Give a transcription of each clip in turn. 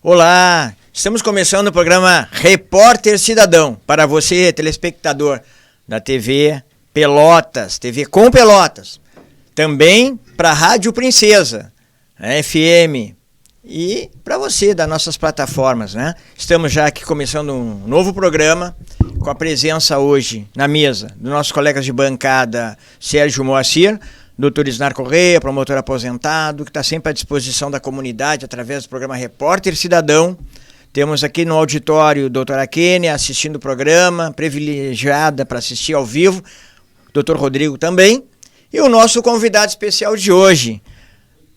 Olá, estamos começando o programa Repórter Cidadão, para você, telespectador da TV Pelotas, TV com Pelotas, também para a Rádio Princesa, a FM, e para você das nossas plataformas, né? Estamos já aqui começando um novo programa, com a presença hoje na mesa dos nossos colegas de bancada, Sérgio Moacir, Dr. Isnar Correia, promotor aposentado, que está sempre à disposição da comunidade através do programa Repórter Cidadão. Temos aqui no auditório a doutora Kênia assistindo o programa, privilegiada para assistir ao vivo, Dr. Rodrigo também. E o nosso convidado especial de hoje,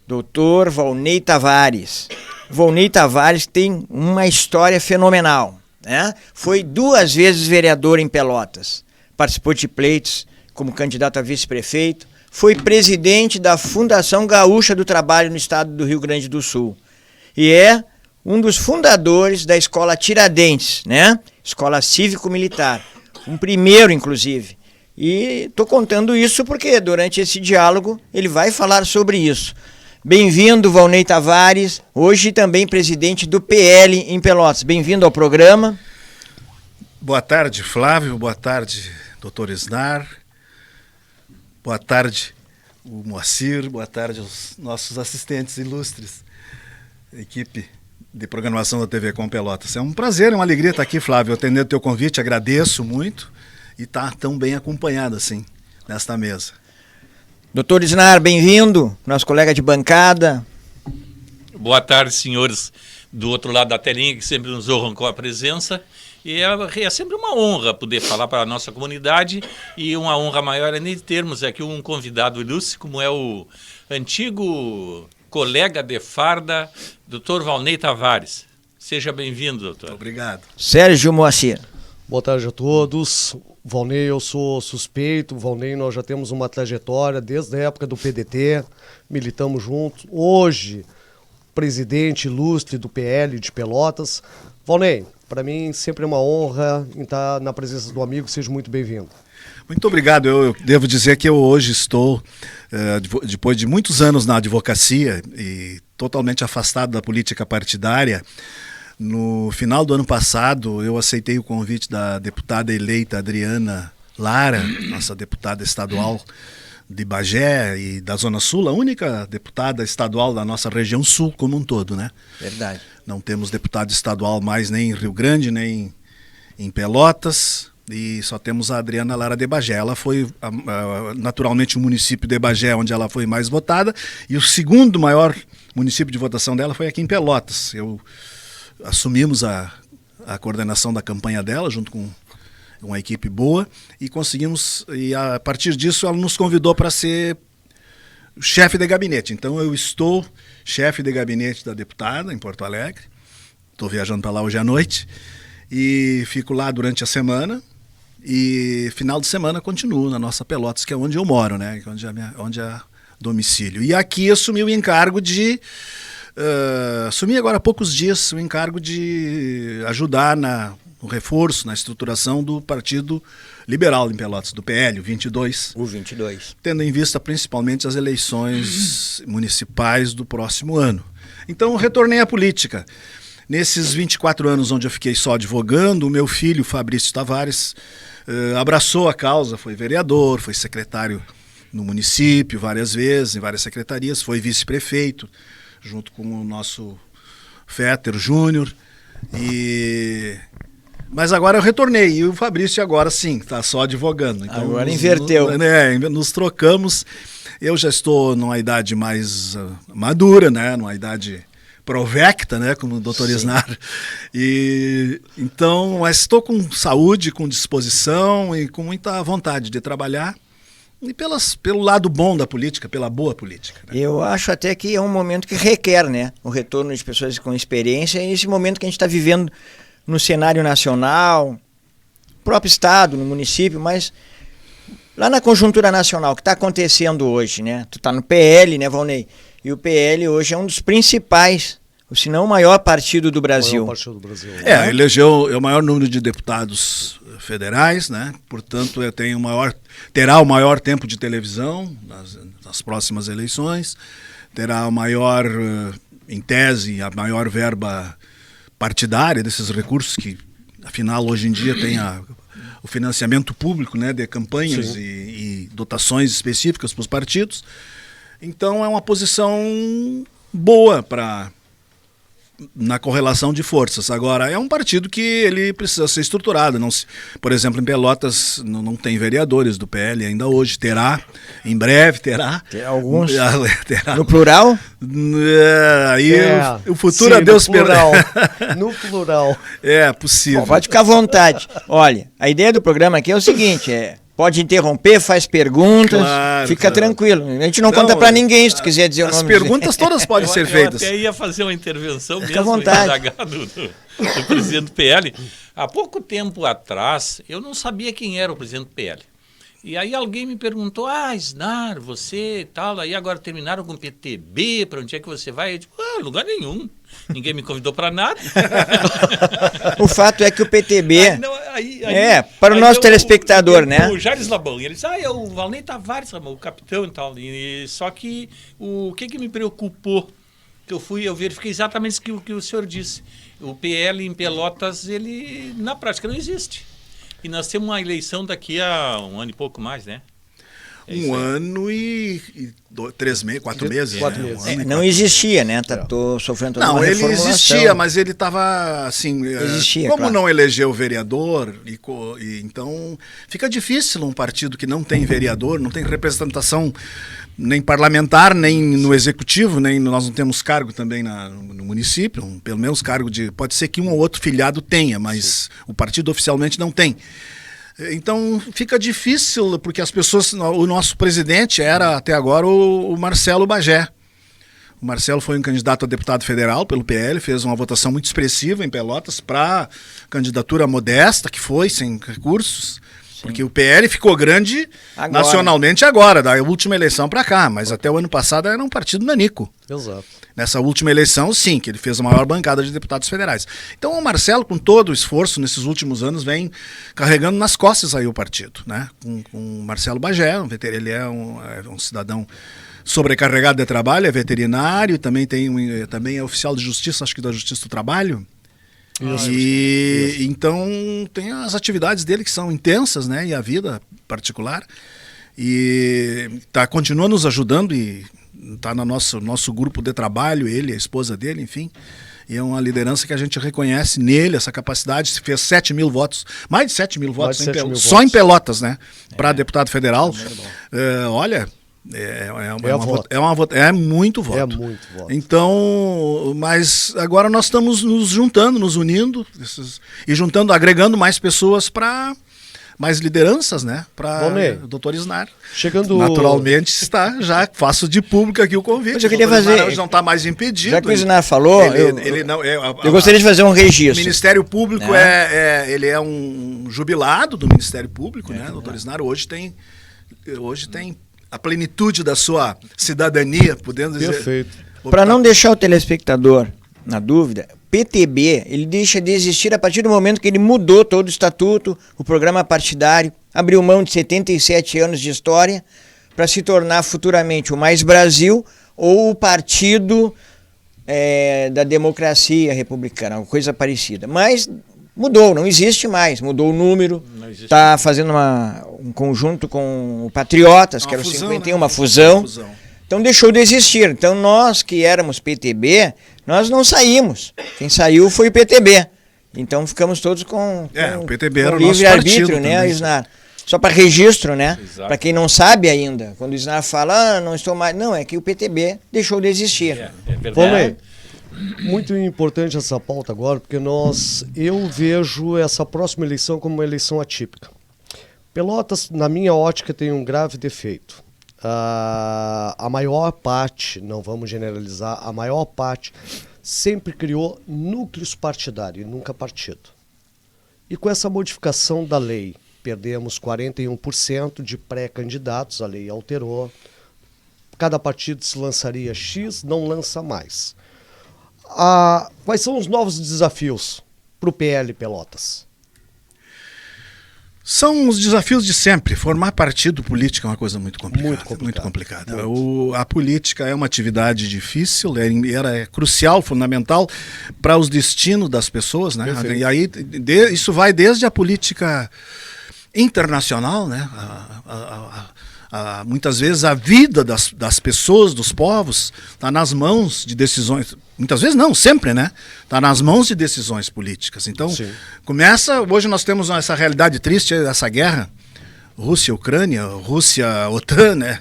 Dr. Valnei Tavares. Valnei Tavares tem uma história fenomenal, né? Foi 2 vezes vereador em Pelotas, participou de pleitos como candidato a vice-prefeito, foi presidente da Fundação Gaúcha do Trabalho no estado do Rio Grande do Sul. E é um dos fundadores da Escola Tiradentes, né? Escola Cívico-Militar. Um primeiro, inclusive. E estou contando isso porque durante esse diálogo ele vai falar sobre isso. Bem-vindo, Valnei Tavares, hoje também presidente do PL em Pelotas. Bem-vindo ao programa. Boa tarde, Flávio. Boa tarde, doutor Isnar. Boa tarde, o Moacir. Boa tarde aos nossos assistentes ilustres, equipe de programação da TV com Pelotas. É um prazer, uma alegria estar aqui, Flávio, atendendo o teu convite, agradeço muito e estar tão bem acompanhado assim, nesta mesa. Doutor Isnar, bem-vindo, nosso colega de bancada. Boa tarde, senhores do outro lado da telinha, que sempre nos honram com a presença. E é sempre uma honra poder falar para a nossa comunidade, e uma honra maior ainda de termos aqui um convidado ilustre, como é o antigo colega de farda, Dr. Valnei Tavares. Seja bem-vindo, doutor. Obrigado. Sérgio Moacir. Boa tarde a todos. Valnei, eu sou suspeito. Valnei, nós já temos uma trajetória desde a época do PDT, militamos juntos. Hoje, presidente ilustre do PL de Pelotas. Valnei, para mim sempre é uma honra estar na presença do amigo, seja muito bem-vindo. Muito obrigado. Eu devo dizer que eu hoje estou, depois de muitos anos na advocacia e totalmente afastado da política partidária. No final do ano passado, eu aceitei o convite da deputada eleita Adriana Lara, nossa deputada estadual de Bagé e da Zona Sul, a única deputada estadual da nossa região sul como um todo, né? Verdade. Não temos deputado estadual mais nem em Rio Grande, nem em Pelotas, e só temos a Adriana Lara de Bagé. Ela foi, naturalmente, o município de Bagé, onde ela foi mais votada, e o segundo maior município de votação dela foi aqui em Pelotas. Assumimos a coordenação da campanha dela, junto com uma equipe boa, e conseguimos, e a partir disso ela nos convidou para ser chefe de gabinete. Então eu estou chefe de gabinete da deputada em Porto Alegre, estou viajando para lá hoje à noite, e fico lá durante a semana, e final de semana continuo na nossa Pelotas, que é onde eu moro, né? Onde é domicílio. E aqui assumi o encargo de... assumi agora há poucos dias o encargo de ajudar no reforço, na estruturação do Partido Liberal em Pelotas, do PL, o 22. O 22. Tendo em vista principalmente as eleições municipais do próximo ano. Então, retornei à política. Nesses 24 anos onde eu fiquei só advogando, o meu filho, Fabrício Tavares, abraçou a causa, foi vereador, foi secretário no município várias vezes, em várias secretarias, foi vice-prefeito, junto com o nosso Féter Júnior, mas agora eu retornei, e o Fabrício agora sim, está só advogando. Então, agora inverteu. Nos trocamos, eu já estou numa idade mais madura, né, numa idade provecta, né, como o doutor Isnar, então, mas estou com saúde, com disposição e com muita vontade de trabalhar. E pelo lado bom da política, pela boa política. Né? Eu acho até que é um momento que requer, né, o retorno de pessoas com experiência, e esse momento que a gente está vivendo no cenário nacional, próprio estado, no município, mas lá na conjuntura nacional, o que está acontecendo hoje, né? Tu está no PL, né, Valnei? E o PL hoje é um dos principais, se não o maior partido do Brasil. O maior partido do Brasil. Elegeu o maior número de deputados federais, né? Portanto, terá o maior tempo de televisão nas próximas eleições, terá o maior, em tese, a maior verba partidária, desses recursos que, afinal, hoje em dia tem o financiamento público, né, de campanhas e dotações específicas para os partidos. Então é uma posição boa na correlação de forças. Agora, é um partido que ele precisa ser estruturado. Por exemplo, em Pelotas não tem vereadores do PL ainda hoje. Terá, em breve terá. Tem alguns. Terá. No plural? O futuro a Deus plural. No plural. É possível. Bom, pode ficar à vontade. Olha, a ideia do programa aqui é o seguinte, pode interromper, faz perguntas, fica tranquilo. A gente não conta pra ninguém se tu quiser dizer o nome. As perguntas todas podem ser feitas. Eu até ia fazer uma intervenção Fica à mesmo vontade. do presidente do PL. Há pouco tempo atrás, eu não sabia quem era o presidente do PL. E aí alguém me perguntou, Isnar, você e tal, aí agora terminaram com o PTB, para onde é que você vai? Eu digo, lugar nenhum. Ninguém me convidou para nada. O fato é que o PTB... Aí, para o nosso telespectador, né? O Jair Labão, ele disse, é o Valnei Tavares, o capitão e tal. Só que o que me preocupou, que eu verifiquei exatamente o que o senhor disse. O PL em Pelotas, ele na prática não existe. E nós temos uma eleição daqui a um ano e pouco mais, né? Um ano e 3 meses, 4 meses. 4 meses. Não existia, né? Tô sofrendo toda uma Não, ele reformulação. existia, mas ele estava assim... Existia, como claro. não elegeu vereador, então fica difícil um partido que não tem vereador, não tem representação nem parlamentar, nem no executivo, nós não temos cargo também no município, pelo menos cargo pode ser que um ou outro filiado tenha, mas o partido oficialmente não tem. Então fica difícil, porque as pessoas, o nosso presidente era até agora o Marcelo Bagé. O Marcelo foi um candidato a deputado federal pelo PL, fez uma votação muito expressiva em Pelotas para candidatura modesta, que foi, sem recursos. Porque o PL ficou grande nacionalmente agora, da última eleição para cá, mas até o ano passado era um partido nanico. Exato. Nessa última eleição, sim, que ele fez a maior bancada de deputados federais. Então o Marcelo, com todo o esforço nesses últimos anos, vem carregando nas costas aí o partido, né? Com o Marcelo Bagé, ele é um cidadão sobrecarregado de trabalho, é veterinário, também também é oficial de justiça, acho que da Justiça do Trabalho. Isso. Então tem as atividades dele que são intensas, né? E a vida particular. E continua nos ajudando e está no nosso grupo de trabalho, ele, a esposa dele, enfim. E é uma liderança que a gente reconhece nele, essa capacidade. Se fez 7 mil votos, mais de 7 mil votos, só em Pelotas, né? Para deputado federal. Olha... É muito voto. É muito voto. Então, mas agora nós estamos nos juntando, nos unindo e agregando mais pessoas para mais lideranças, né? Para o doutor Isnar. Naturalmente já faço de público aqui o convite. Mas eu queria fazer. Hoje não está mais impedido. Já que o Isnar falou, eu gostaria de fazer um registro. O Ministério Público ele é um jubilado do Ministério Público, né? O doutor Isnar hoje tem a plenitude da sua cidadania, podendo dizer. Perfeito. Para não deixar o telespectador na dúvida, PTB, ele deixa de existir a partir do momento que ele mudou todo o estatuto, o programa partidário, abriu mão de 77 anos de história para se tornar futuramente o Mais Brasil ou o Partido da Democracia Republicana, uma coisa parecida. Mas mudou, não existe mais, mudou o número, está fazendo um conjunto com o Patriotas, que era o 51, uma fusão. Então deixou de existir. Então nós que éramos PTB, nós não saímos. Quem saiu foi o PTB. Então ficamos todos com o PTB era o livre nosso arbítrio, né, Isnar? Só para registro, né? Para quem não sabe ainda, quando o Isnar fala, não estou mais... Não, é que o PTB deixou de existir. É verdade. Valnei, muito importante essa pauta agora, porque eu vejo essa próxima eleição como uma eleição atípica. Pelotas, na minha ótica, tem um grave defeito. A maior parte, não vamos generalizar, a maior parte sempre criou núcleos partidários e nunca partido. E com essa modificação da lei, perdemos 41% de pré-candidatos, a lei alterou. Cada partido se lançaria X, não lança mais. Quais são os novos desafios para o PL Pelotas? São os desafios de sempre. Formar partido político é uma coisa muito complicada. Muito complicado. A política é uma atividade difícil, é crucial, fundamental para os destinos das pessoas, né? Perfeito. E aí isso vai desde a política internacional, né? Muitas vezes a vida das pessoas, dos povos, está nas mãos de decisões. Muitas vezes não, sempre, né? Está nas mãos de decisões políticas. Então, hoje nós temos essa realidade triste, essa guerra, Rússia-Ucrânia, Rússia-OTAN, né?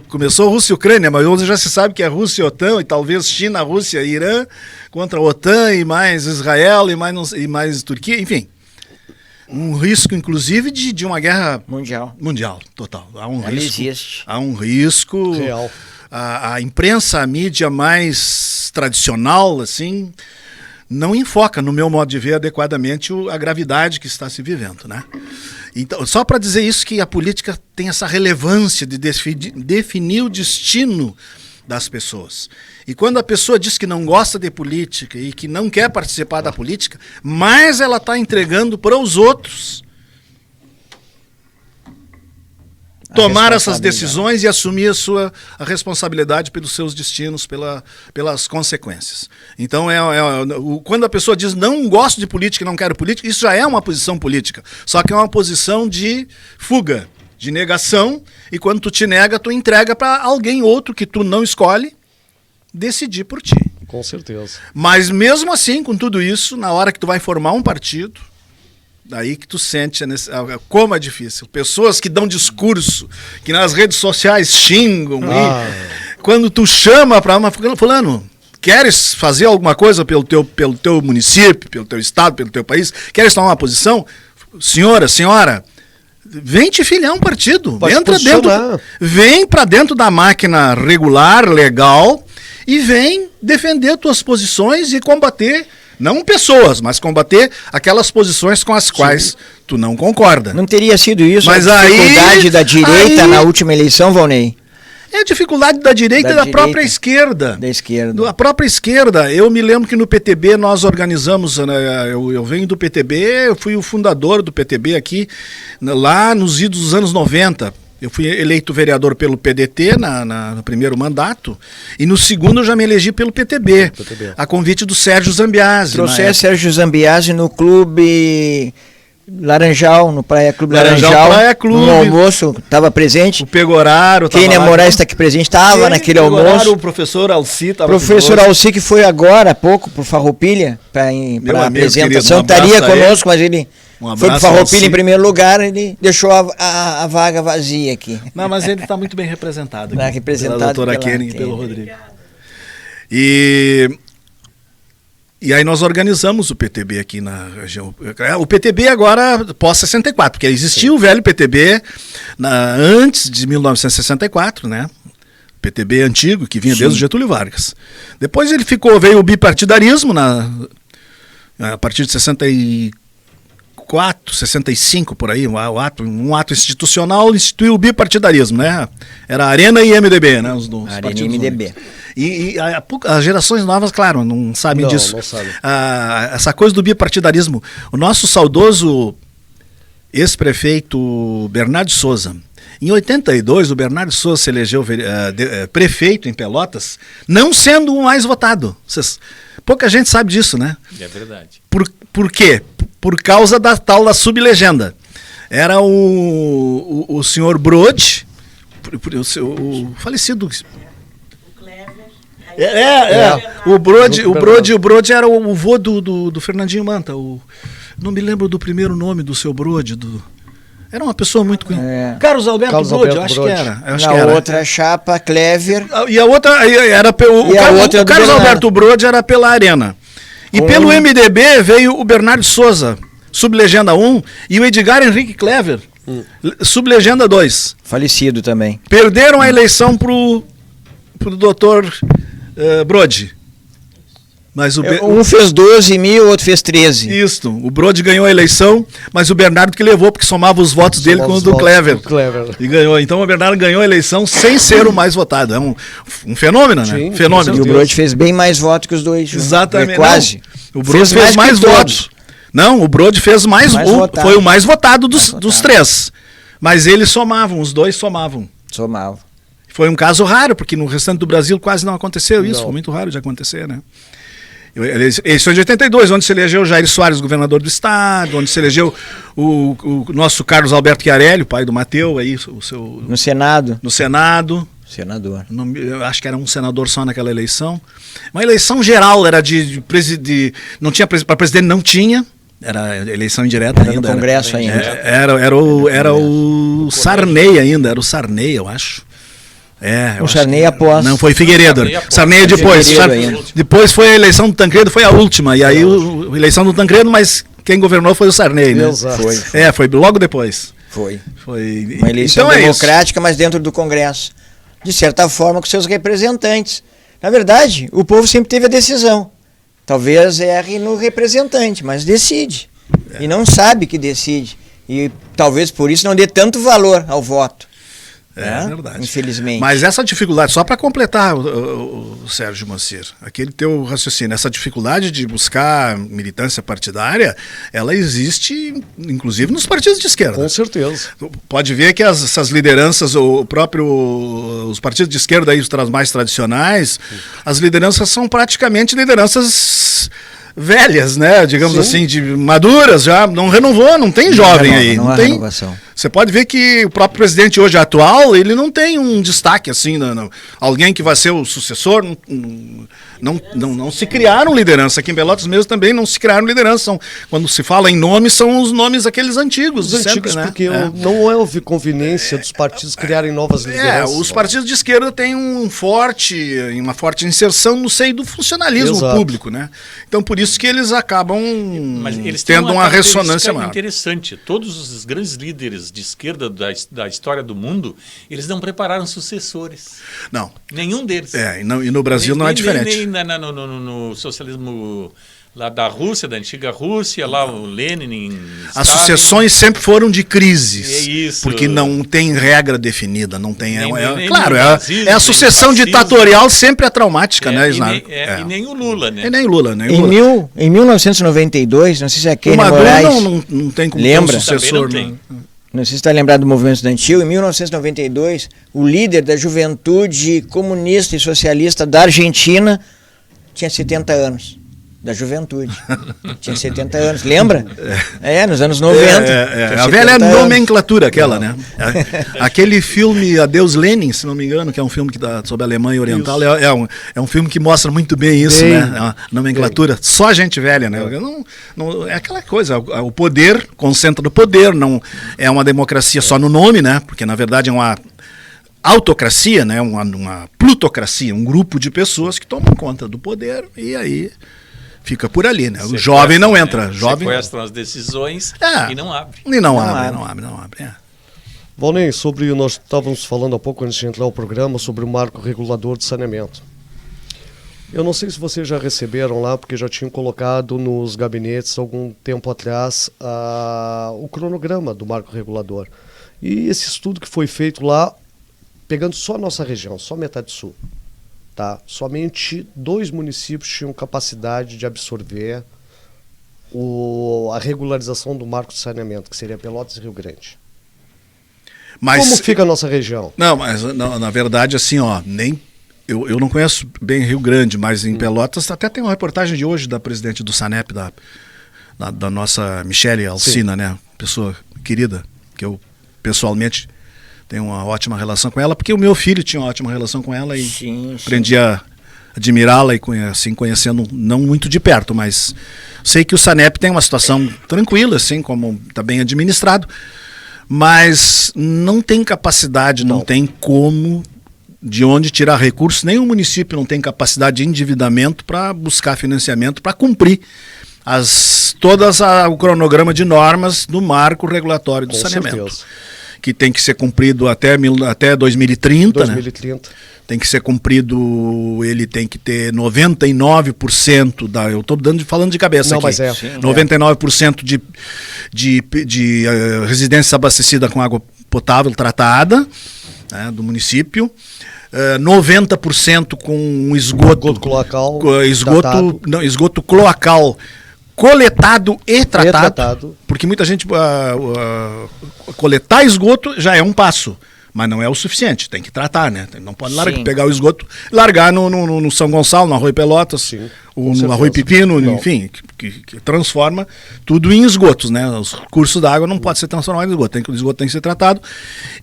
Começou Rússia-Ucrânia, mas hoje já se sabe que é Rússia-OTAN, e talvez China, Rússia e Irã, contra a OTAN, e mais Israel, e mais Turquia, enfim. Um risco, inclusive, de uma guerra mundial, total. Há um risco. Real. A imprensa, a mídia mais tradicional, assim, não enfoca, no meu modo de ver, adequadamente a gravidade que está se vivendo, né? Então, só para dizer isso, que a política tem essa relevância de definir o destino das pessoas. E quando a pessoa diz que não gosta de política e que não quer participar da política, mais ela está entregando para os outros tomar essas decisões e assumir a responsabilidade pelos seus destinos, pelas consequências. Então, quando a pessoa diz não gosto de política e não quero política, isso já é uma posição política. Só que é uma posição de fuga, de negação, e quando tu te nega, tu entrega para alguém outro que tu não escolhe decidir por ti. Com certeza. Mas mesmo assim, com tudo isso, na hora que tu vai formar um partido, daí que tu sente como é difícil. Pessoas que dão discurso, que nas redes sociais xingam. Quando tu chama para uma... Fulano, queres fazer alguma coisa pelo teu município, pelo teu estado, pelo teu país? Queres tomar uma posição? Senhora, vem te filiar um partido. Vem para dentro da máquina regular, legal, e vem defender tuas posições e combater... Não pessoas, mas combater aquelas posições com as quais tu não concorda. Não teria sido isso mas a dificuldade da direita na última eleição, Valnei? É a dificuldade da direita e da própria esquerda. Da esquerda. A própria esquerda. Eu me lembro que no PTB nós organizamos, né, eu venho do PTB, eu fui o fundador do PTB aqui, lá nos idos dos anos 90. Eu fui eleito vereador pelo PDT no primeiro mandato, e no segundo eu já me elegi pelo PTB. A convite do Sérgio Zambiase. Trouxe Sérgio Zambiase no Clube Laranjal, no Praia Clube Laranjal. Praia Clube. No almoço, estava presente. O Pegoraro. Kênia Moraes está aqui presente, estava naquele almoço. O professor Alci estava. Professor Alci, que foi agora há pouco para o Farroupilha, para a apresentação, estaria conosco, mas ele... foi pro Farroupilha em primeiro lugar, ele deixou a vaga vazia aqui. Não, mas ele está muito bem representado. Aqui, representado pela doutora Kênia e pelo Rodrigo. E aí nós organizamos o PTB aqui na região. O PTB agora pós-64, porque existia o velho PTB antes de 1964, né? PTB antigo, que vinha desde o Getúlio Vargas. Depois veio o bipartidarismo a partir de 65 por aí, um ato institucional instituiu o bipartidarismo, né? Era Arena e MDB, né? Os Arena e MDB. E as gerações novas, claro, não sabem disso. Não sabem. Essa coisa do bipartidarismo. O nosso saudoso ex-prefeito Bernardo Souza. Em 82, o Bernardo Souza se elegeu prefeito em Pelotas, não sendo o mais votado. Pouca gente sabe disso, né? É verdade. Por quê? Por causa da sublegenda. Era o senhor Brode, o falecido... O Brode era o vô do Fernandinho Manta. Não me lembro do primeiro nome do seu Brode. Era uma pessoa muito... Carlos Alberto Brode, eu acho que era. Outra chapa, Clever. E a outra era... O Carlos Alberto Brode era pela Arena. E pelo MDB veio o Bernardo Souza, sublegenda 1, e o Edgar Henrique Clever, sublegenda 2. Falecido também. Perderam a eleição pro doutor Brode. Mas um fez 12 mil, o outro fez 13. Isso, o Brode ganhou a eleição, mas o Bernardo que levou, porque somava os votos dele com o do Clever. E ganhou. Então o Bernardo ganhou a eleição sem ser o mais votado. É um fenômeno, né? Sim, fenômeno. E o Brode fez bem mais votos que os dois. Exatamente. Quase. O Brode fez mais votos. Não, o Brode fez foi o mais votado dos três. Mas eles somavam, os dois somavam. Somavam. Foi um caso raro, porque no restante do Brasil quase não aconteceu isso. Foi muito raro de acontecer, né? Eleições de 82, onde se elegeu Jair Soares, governador do estado, onde se elegeu o nosso Carlos Alberto Chiarelli, o pai do Mateu, aí, no Senado. No Senado. Senador. Eu acho que era um senador só naquela eleição. Uma eleição geral, era não tinha para presidente, não tinha. Era eleição indireta ainda. No Congresso ainda. Era o Sarney ainda, era o Sarney, eu acho. O Sarney após. Não, foi Figueiredo. Sarney depois. Depois foi a eleição do Tancredo, foi a última. E aí a eleição do Tancredo, mas quem governou foi o Sarney, né? Foi logo depois. Foi uma eleição democrática, mas dentro do Congresso. De certa forma, com seus representantes. Na verdade, o povo sempre teve a decisão. Talvez erre no representante, mas decide. E não sabe que decide. E talvez por isso não dê tanto valor ao voto. É verdade. Infelizmente. Mas essa dificuldade, só para completar o Sérgio Mancir, aquele teu raciocínio, essa dificuldade de buscar militância partidária, ela existe inclusive nos partidos de esquerda. Com certeza. Pode ver que essas lideranças, os partidos de esquerda aí, os mais tradicionais, as lideranças são praticamente lideranças velhas, né? Digamos assim, de maduras, já não renovou, não tem jovem aí. Não há tem renovação. Você pode ver que o próprio presidente hoje atual, ele não tem um destaque assim, alguém que vai ser o sucessor, não se criaram liderança. Aqui em Pelotas mesmo também não se criaram liderança. Quando se fala em nomes, são os nomes aqueles antigos. Os antigos, né? Porque não houve conveniência dos partidos criarem novas lideranças. Os partidos de esquerda têm uma forte inserção no seio do funcionalismo público, né? Então por isso que eles acabam tendo uma ressonância maior. Interessante. Todos os grandes líderes de esquerda da história do mundo, eles não prepararam sucessores. Não. Nenhum deles. E no Brasil não é diferente. No socialismo lá da Rússia, da antiga Rússia, lá o Lenin... As sucessões sempre foram de crises. É isso. Porque não tem regra definida, não tem... Claro, nazismo, a sucessão ditatorial sempre é traumática, né, Isnar? E nem o Lula, né? E nem o Lula, né? Em 1992, não sei se é Kenny Maduro Moraes... não tem como lembra? ter um sucessor. Não sei se está lembrado do movimento estudantil. Em 1992, o líder da juventude comunista e socialista da Argentina tinha 70 anos. Da juventude. Tinha 70 anos. Lembra? Nos anos 90. A velha nomenclatura aquela, né? Aquele filme Adeus Lenin, se não me engano, que é um filme sobre a Alemanha Oriental, é um filme que mostra muito bem isso, né? A nomenclatura. Só gente velha, né? É aquela coisa, o poder concentra no poder, não é uma democracia só no nome, né? Porque na verdade é uma autocracia, né? Uma plutocracia, um grupo de pessoas que tomam conta do poder e aí fica por ali, né? O jovem não entra. Sequestram as decisões e não abre. Não abre. Valnei, nós estávamos falando há pouco, antes de entrar no programa, sobre o marco regulador de saneamento. Eu não sei se vocês já receberam lá, porque já tinham colocado nos gabinetes algum tempo atrás o cronograma do marco regulador. E esse estudo que foi feito lá, pegando só a nossa região, só metade sul. Tá? Somente 2 municípios tinham capacidade de absorver a regularização do marco de saneamento, que seria Pelotas e Rio Grande. Como fica a nossa região? Não, mas na verdade, assim, eu não conheço bem Rio Grande, mas em Pelotas até tem uma reportagem de hoje da presidente do SANEP, da nossa Michele Alcina, né? Pessoa querida, que eu pessoalmente tenho uma ótima relação com ela, porque o meu filho tinha uma ótima relação com ela e aprendi a admirá-la e assim, conhecendo não muito de perto, mas sei que o SANEP tem uma situação tranquila, assim, como está bem administrado, mas não tem capacidade, não tem como, de onde tirar recursos, nenhum município não tem capacidade de endividamento para buscar financiamento, para cumprir o cronograma de normas do marco regulatório do saneamento. Certeza. Que tem que ser cumprido até 2030, né? Tem que ser cumprido, ele tem que ter 99% eu estou falando de cabeça aqui. Mas 99% de residências abastecidas com água potável tratada, né, do município. 90% com esgoto cloacal coletado e tratado. Porque muita gente coletar esgoto já é um passo, mas não é o suficiente, tem que tratar, né? Não pode pegar o esgoto e largar no São Gonçalo, no Arroio Pelotas, ou no Arroio Pepino, enfim, que transforma tudo em esgotos, né? Os cursos d'água não pode ser transformado em esgoto, o esgoto tem que ser tratado,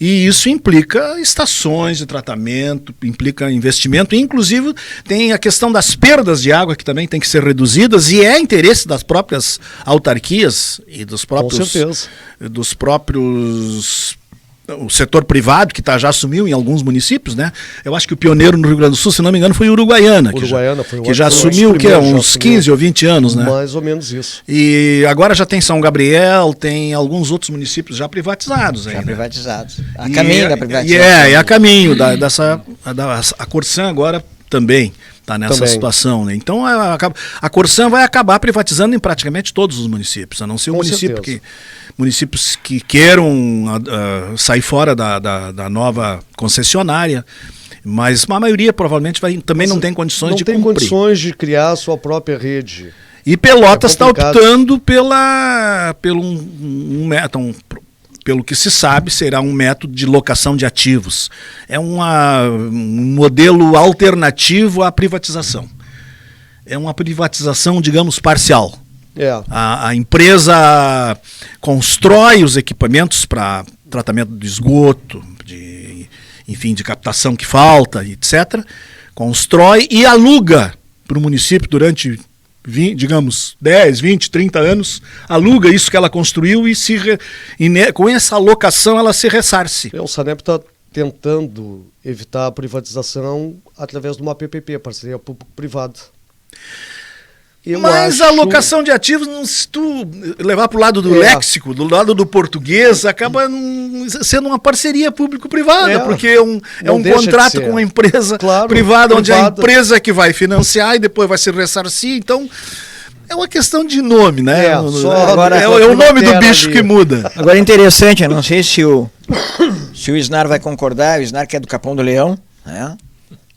e isso implica estações de tratamento, implica investimento, e inclusive tem a questão das perdas de água que também tem que ser reduzidas, e é interesse das próprias autarquias e dos próprios o setor privado, que já assumiu em alguns municípios, né? Eu acho que o pioneiro no Rio Grande do Sul, se não me engano, foi Uruguaiana. Que já assumiu uns 15 ou 20 anos, né? Mais ou menos isso. E agora já tem São Gabriel, tem alguns outros municípios já privatizados. Já privatizados. A caminho da privatização. É a caminho a Corsan agora também está nessa situação, né? Então a Corsan vai acabar privatizando em praticamente todos os municípios, a não ser o municípios que queiram sair fora da nova concessionária, mas a maioria provavelmente também não tem condições de cumprir. Não tem condições de criar a sua própria rede. E Pelotas está optando pelo que se sabe, será um método de locação de ativos. É um modelo alternativo à privatização. É uma privatização, digamos, parcial. A empresa constrói os equipamentos para tratamento do esgoto, de captação que falta, etc. Constrói e aluga para o município durante 10, 20, 30 anos, aluga isso que ela construiu e com essa alocação ela se ressarce. O Sanep está tentando evitar a privatização através de uma PPP, parceria público-privada. Mas a alocação de ativos, se tu levar para o lado do léxico, do lado do português, acaba sendo uma parceria público-privada, porque é um contrato com uma empresa privada, onde a empresa que vai financiar e depois vai se ressarcir. Então, é uma questão de nome, né? É o nome do bicho que muda. Agora, interessante, eu não sei se o Isnar vai concordar, o Isnar que é do Capão do Leão, né?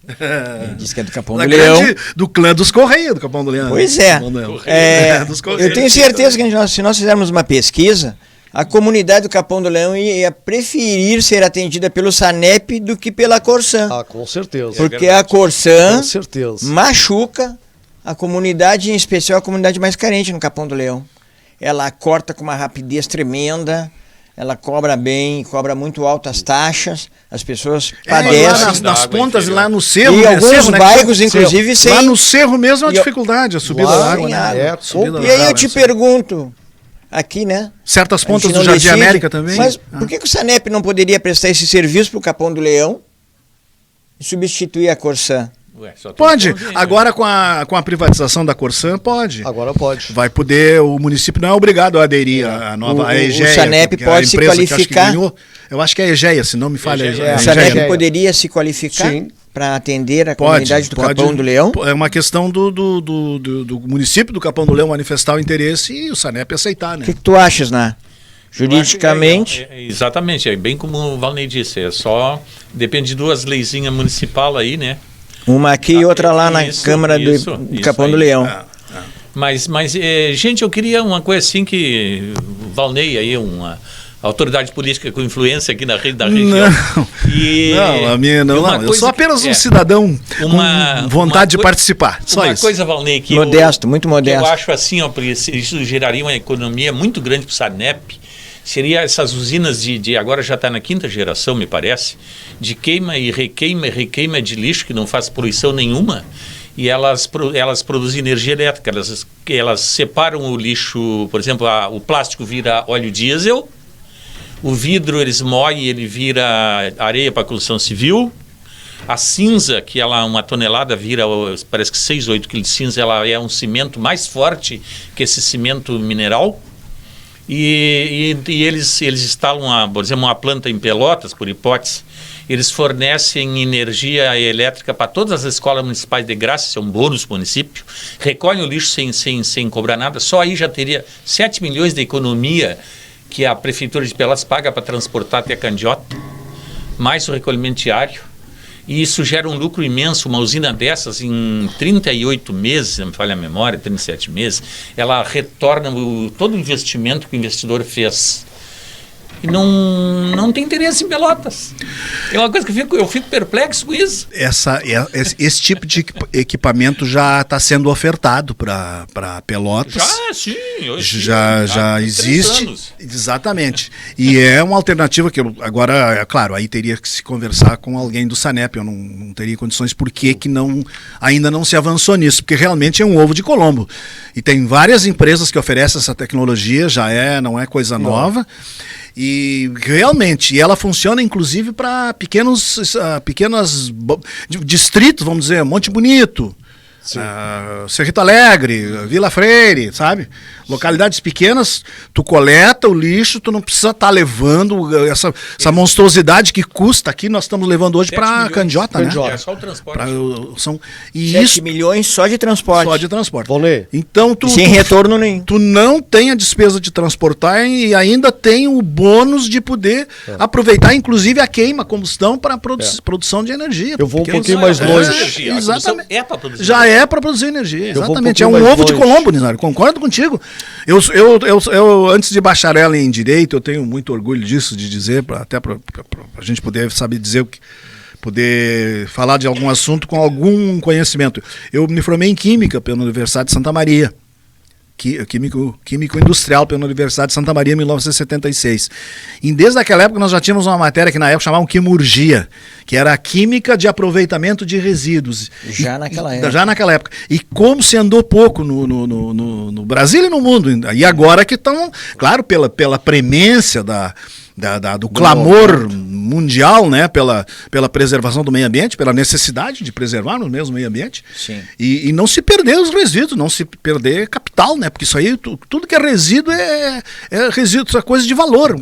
Ele diz que é do Capão do Leão. Do clã dos Correia, do Capão do Leão. Pois é. Eu tenho certeza que se nós fizermos uma pesquisa, a comunidade do Capão do Leão ia preferir ser atendida pelo Sanep do que pela Corsan. Com certeza. Porque a Corsan machuca a comunidade, em especial a comunidade mais carente no Capão do Leão. Ela corta com uma rapidez tremenda. Ela cobra bem, cobra muito altas taxas, as pessoas padecem. Nas pontas, lá no cerro. E alguns bairros, inclusive, sem... Lá no cerro mesmo é uma dificuldade, a subida da água. E aí eu te pergunto, aqui, né? Certas pontas do Jardim América também. Mas por que o Sanep não poderia prestar esse serviço para o Capão do Leão e substituir a Corsan? Pode. Agora com a privatização da Corsan, pode. Agora pode. Vai poder, o município não é obrigado a aderir à nova EGEA. O Sanep pode se qualificar. Eu acho que é a EGEA, se não me falha. O Sanep poderia se qualificar para atender a comunidade do Capão do Leão? É uma questão do município do Capão do Leão manifestar o interesse e o Sanep aceitar, né? O que tu achas, né? Juridicamente. Exatamente, é bem como o Valnei disse, depende de duas leizinhas municipais aí, né? Uma aqui e outra lá na Câmara do Capão do Leão. Mas, gente, eu queria uma coisa assim que o Valnei aí, uma autoridade política com influência aqui da região. Não, a minha não. Eu sou apenas um cidadão com vontade de participar. Só isso. Uma coisa, Valnei, que muito modesto. Eu acho assim, porque isso geraria uma economia muito grande para o Sanep. Seria essas usinas agora já está na 5ª geração, me parece, de queima e requeima de lixo, que não faz poluição nenhuma, e elas produzem energia elétrica, elas separam o lixo, por exemplo, o plástico vira óleo diesel, o vidro eles moem, ele vira areia para a construção civil, a cinza, que uma tonelada vira, parece que 6 ou 8 quilos de cinza, ela é um cimento mais forte que esse cimento mineral. E eles instalam, por exemplo, uma planta em Pelotas, por hipótese, eles fornecem energia elétrica para todas as escolas municipais de graça, isso é um bônus do município, recolhem o lixo sem cobrar nada, só aí já teria 7 milhões de economia que a Prefeitura de Pelotas paga para transportar até Candiota, mais o recolhimento diário. E isso gera um lucro imenso. Uma usina dessas, em 38 meses, se não me falha a memória, 37 meses, ela retorna todo o investimento que o investidor fez. E não tem interesse em Pelotas. É uma coisa que eu fico perplexo com isso. Esse tipo de equipamento já está sendo ofertado para Pelotas. Já, sim. Já existe. Exatamente. E é uma alternativa que agora, é claro, aí teria que se conversar com alguém do Sanep. Eu não teria condições porque que ainda não se avançou nisso, porque realmente é um ovo de Colombo. E tem várias empresas que oferecem essa tecnologia, não é coisa nova. E realmente, ela funciona inclusive para pequenos distritos, vamos dizer, Monte Bonito, Cerrito Alegre, Vila Freire, sabe? Localidades pequenas, tu coleta o lixo, tu não precisa estar levando essa monstruosidade que custa aqui, nós estamos levando hoje para Candiota, né? É só o transporte. São 7 milhões só de transporte. Só de transporte. Volney. Então sem retorno nenhum. Tu não tem a despesa de transportar e ainda tem o bônus de poder aproveitar, inclusive, a combustão para produção de energia. Eu vou um pouquinho mais longe. Exatamente. É para produzir. Já é para produzir energia, exatamente. É um ovo de Colombo, Ninário. Concordo contigo. Eu, antes de bacharel em Direito, eu tenho muito orgulho disso, de dizer, até para a gente poder saber dizer poder falar de algum assunto com algum conhecimento. Eu me formei em Química pela Universidade de Santa Maria. Químico industrial pela Universidade de Santa Maria em 1976. E desde aquela época nós já tínhamos uma matéria que na época chamavam quimurgia, que era a química de aproveitamento de resíduos. Já naquela época. E como se andou pouco no Brasil e no mundo. E agora que estão, claro, pela premência do clamor mundial, né, pela preservação do meio ambiente, pela necessidade de preservar no mesmo meio ambiente. Sim. E não se perder os resíduos, não se perder capital, né, porque isso aí, tudo que é resíduo é resíduo, é coisa de valor.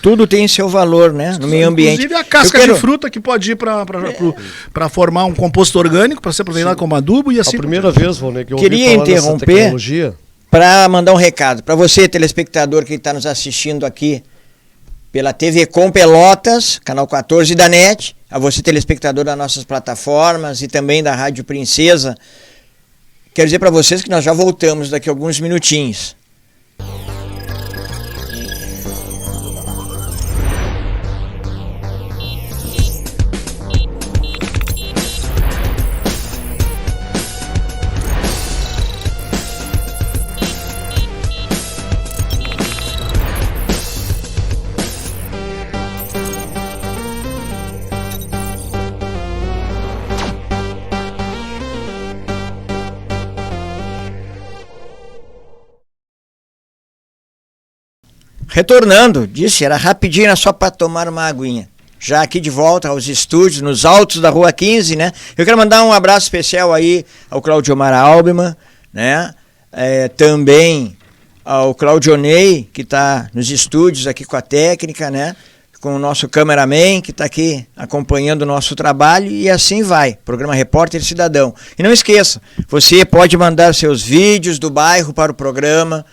Tudo tem seu valor, né, no meio ambiente. Inclusive a casca de fruta que pode ir para formar um composto orgânico, para ser aproveitado como adubo e assim. A primeira vez, Volney, que eu queria interromper para mandar um recado para você, telespectador que está nos assistindo aqui pela TV Com Pelotas, canal 14 da NET, a você telespectador das nossas plataformas e também da Rádio Princesa. Quero dizer para vocês que nós já voltamos daqui a alguns minutinhos. Retornando, disse, era rapidinho, era só para tomar uma aguinha. Já aqui de volta aos estúdios, nos altos da Rua 15, né? Eu quero mandar um abraço especial aí ao Claudiomar Albeman, né? Também ao Claudionei, que está nos estúdios aqui com a técnica, né? Com o nosso cameraman, que está aqui acompanhando o nosso trabalho, e assim vai, programa Repórter Cidadão. E não esqueça, você pode mandar seus vídeos do bairro para o programa,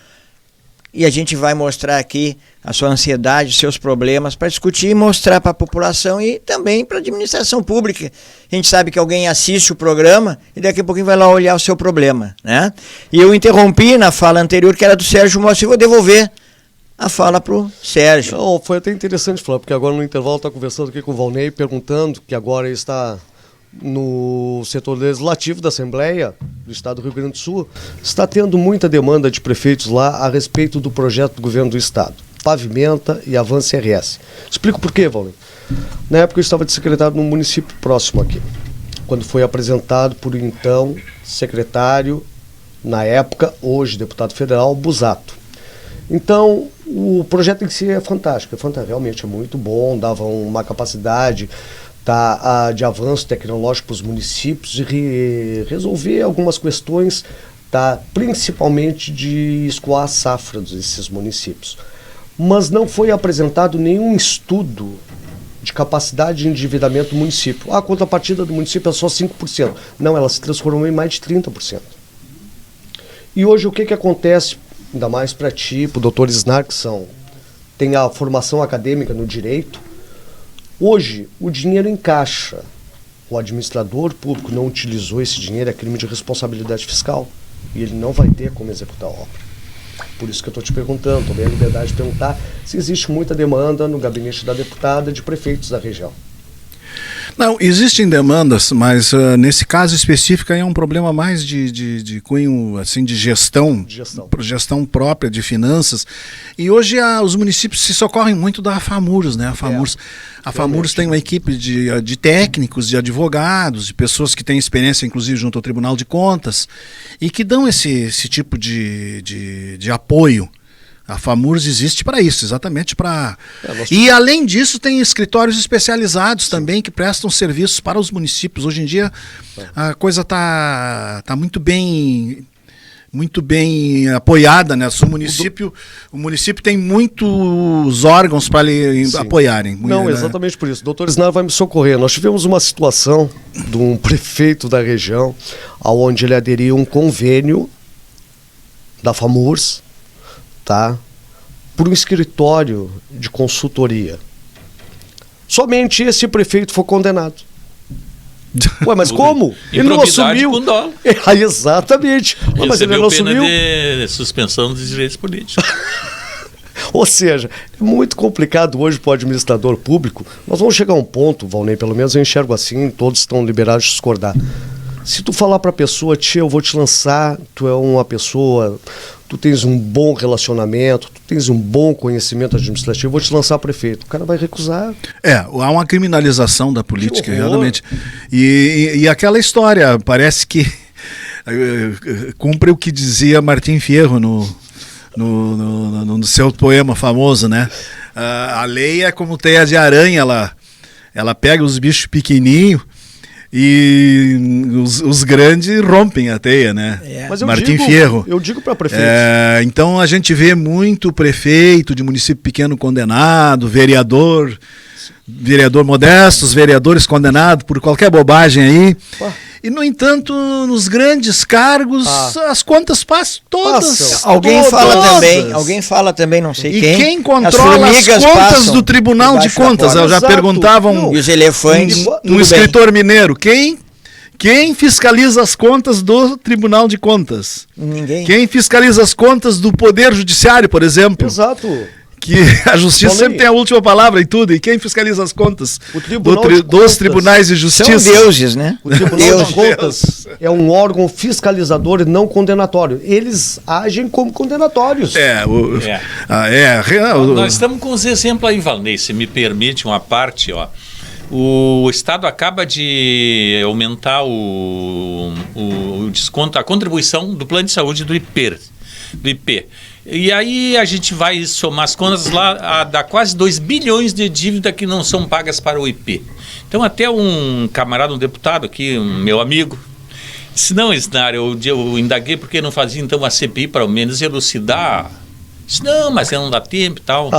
e a gente vai mostrar aqui a sua ansiedade, seus problemas, para discutir e mostrar para a população e também para a administração pública. A gente sabe que alguém assiste o programa e daqui a pouquinho vai lá olhar o seu problema, né? E eu interrompi na fala anterior, que era do Sérgio Mossi, e vou devolver a fala para o Sérgio. Não, foi até interessante falar, porque agora no intervalo está conversando aqui com o Volney, perguntando que agora ele está no setor legislativo da Assembleia do Estado do Rio Grande do Sul, está tendo muita demanda de prefeitos lá a respeito do projeto do governo do Estado. Pavimenta e Avança RS. Explico por quê, Volney. Na época eu estava de secretário num município próximo aqui, quando foi apresentado por então secretário, na época, hoje deputado federal, Busato. Então, o projeto em si é fantástico, realmente é muito bom, dava uma capacidade de avanço tecnológico para os municípios e resolver algumas questões, principalmente de escoar a safra desses municípios. Mas não foi apresentado nenhum estudo de capacidade de endividamento do município. A contrapartida do município é só 5%. Não, ela se transformou em mais de 30%. E hoje o que acontece, ainda mais para ti, para o doutor Isnar, que tem a formação acadêmica no direito, hoje o dinheiro em caixa o administrador público não utilizou esse dinheiro, é crime de responsabilidade fiscal. E ele não vai ter como executar a obra. Por isso que eu estou te perguntando, tomei a liberdade de perguntar se existe muita demanda no gabinete da deputada de prefeitos da região. Não, existem demandas, mas nesse caso específico aí é um problema mais de cunho, assim, de gestão própria, de finanças. E hoje os municípios se socorrem muito da FAMURS, né? A FAMURS tem uma equipe de técnicos, de advogados, de pessoas que têm experiência, inclusive, junto ao Tribunal de Contas, e que dão esse tipo de apoio. A FAMURS existe para isso, exatamente para... E além disso tem escritórios especializados também que prestam serviços para os municípios. Hoje em dia a coisa tá muito bem apoiada, né? O município tem muitos órgãos para lhe apoiarem. Não, exatamente por isso. O doutor Isnar vai me socorrer. Nós tivemos uma situação de um prefeito da região onde ele aderiu a um convênio da FAMURS, tá? Por um escritório de consultoria. Somente esse prefeito foi condenado. Ué, mas como? Ele não assumiu. Com dó. Exatamente. Mas ele não assumiu. De suspensão dos direitos políticos. Ou seja, é muito complicado hoje para o administrador público. Nós vamos chegar a um ponto, Valnei, pelo menos eu enxergo assim, todos estão liberados de discordar. Se tu falar para a pessoa, tia, eu vou te lançar, tu é uma pessoa, tu tens um bom relacionamento, tu tens um bom conhecimento administrativo, eu vou te lançar prefeito. O cara vai recusar. Há uma criminalização da política, realmente. E aquela história, parece que cumpre o que dizia Martim Fierro no seu poema famoso, né? A lei é como teia de aranha, ela pega os bichos pequenininhos e os grandes rompem a teia, né? Mas Martim Fierro. Eu digo para prefeito. Então a gente vê muito prefeito de município pequeno condenado, vereador modestos, vereadores condenados por qualquer bobagem aí. E, no entanto, nos grandes cargos, as contas passam todas. Alguém fala também, não sei quem. E quem controla as contas do Tribunal de Contas? Eu já perguntava e os elefantes, um escritor mineiro. Quem fiscaliza as contas do Tribunal de Contas? Ninguém. Quem fiscaliza as contas do Poder Judiciário, por exemplo? Exato. Que a justiça sempre tem a última palavra em tudo. E quem fiscaliza as contas dos tribunais de justiça? São deuses, né? O Tribunal de Contas é um órgão fiscalizador e não condenatório. Eles agem como condenatórios. Nós estamos com os exemplos aí, Valnei, se me permite uma parte, ó. O Estado acaba de aumentar o desconto, a contribuição do plano de saúde do IP. E aí a gente vai somar as contas lá, dá quase 2 bilhões de dívida que não são pagas para o IP. Então até um camarada, um deputado aqui, um meu amigo, disse, não, Isnar, eu indaguei porque não fazia então a CPI para ao menos elucidar. Disse, não, mas não dá tempo e tal.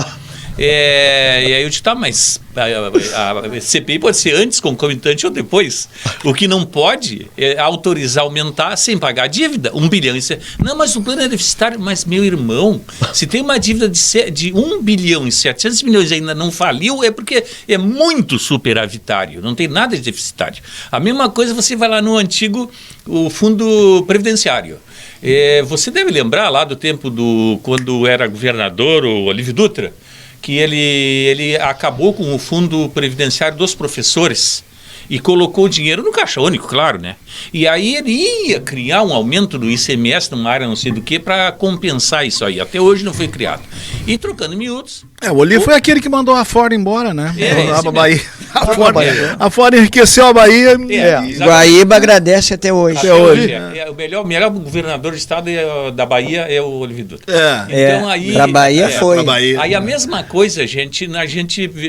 E aí eu disse, tá, mas a CPI pode ser antes, concomitante ou depois. O que não pode é autorizar aumentar sem pagar a dívida, 1 bilhão. Não, mas o plano é deficitário. Mas, meu irmão, se tem uma dívida de 1 bilhão e 700 milhões e ainda não faliu, é porque é muito superavitário, não tem nada de deficitário. A mesma coisa você vai lá no antigo o fundo previdenciário. Você deve lembrar lá do tempo quando era governador o Olívio Dutra, que ele acabou com o fundo previdenciário dos professores e colocou o dinheiro no caixa único, claro, né? E aí ele ia criar um aumento do ICMS numa área não sei do que para compensar isso aí. Até hoje não foi criado. E trocando em miúdos... o Olívio foi aquele que mandou a Ford embora, né? A Ford enriqueceu a Bahia. Guaíba agradece até hoje. O melhor governador do estado da Bahia é o Olívio Dutra. Então aí... Pra Bahia foi. Aí a mesma coisa a gente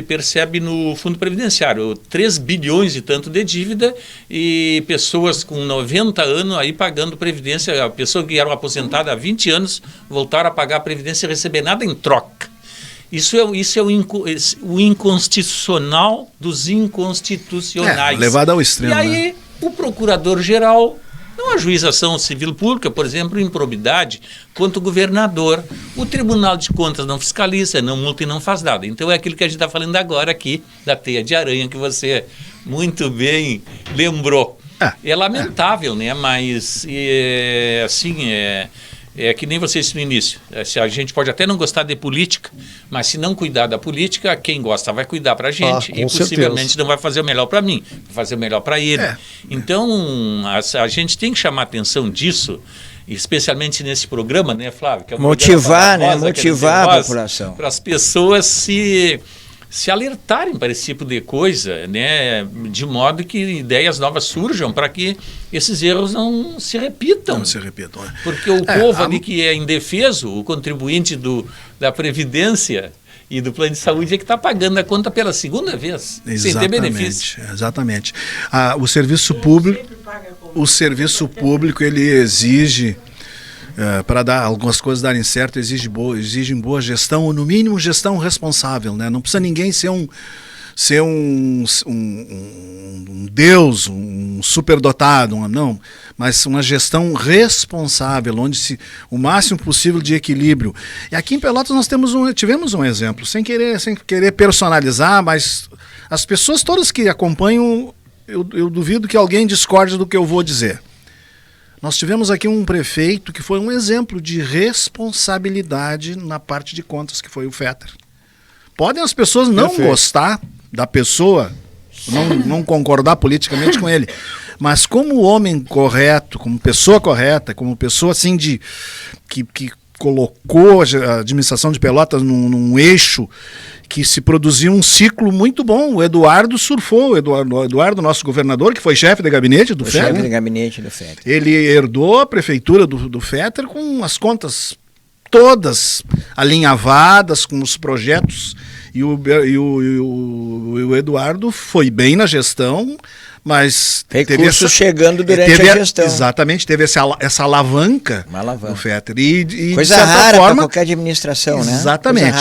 percebe no fundo previdenciário. 3 bilhões e tanto de dívida e pessoas com 90 anos aí pagando previdência. A pessoa que era aposentada há 20 anos voltaram a pagar a previdência sem receber nada em troca. Isso é o inconstitucional dos inconstitucionais. Levado ao extremo. E aí o procurador-geral não ajuiza ação civil pública, por exemplo, improbidade, quanto o governador. O Tribunal de Contas não fiscaliza, não multa e não faz nada. Então é aquilo que a gente está falando agora aqui, da teia de aranha que você muito bem lembrou. É lamentável, né? Mas, assim, é que nem você disse no início. A gente pode até não gostar de política, mas se não cuidar da política, quem gosta vai cuidar para a gente. E possivelmente certeza. Não vai fazer o melhor para mim, vai fazer o melhor para ele. Então, a gente tem que chamar atenção disso, especialmente nesse programa, né, Flávio? Que é motivar, né? Motivar a população. Para as pessoas se alertarem para esse tipo de coisa, né, de modo que ideias novas surjam para que esses erros não se repitam. Não se repitam. Porque o povo ali que é indefeso, o contribuinte da Previdência e do plano de saúde é que está pagando a conta pela segunda vez, sem ter benefício. Exatamente. O serviço público ele exige, para dar algumas coisas darem certo, exigem boa gestão, ou no mínimo gestão responsável, né? Não precisa ninguém ser um deus, um superdotado, não, mas uma gestão responsável, onde o máximo possível de equilíbrio. E aqui em Pelotas nós tivemos um exemplo, sem querer personalizar, mas as pessoas todas que acompanham, eu duvido que alguém discorde do que eu vou dizer. Nós tivemos aqui um prefeito que foi um exemplo de responsabilidade na parte de contas, que foi o Fetter. Podem as pessoas não gostar da pessoa, não concordar politicamente com ele, mas como homem correto, como pessoa correta, como pessoa assim que colocou a administração de Pelotas num eixo que se produziu um ciclo muito bom. O Eduardo surfou, o Eduardo, nosso governador, que foi chefe de gabinete do Fetter. Chefe de gabinete do Fetter. Ele herdou a prefeitura do Fetter com as contas todas alinhavadas, com os projetos, e o Eduardo foi bem na gestão, mas recursos chegando durante a gestão. Exatamente, teve essa alavanca do Fetter. E coisa de certa rara para forma, qualquer administração, né? Exatamente.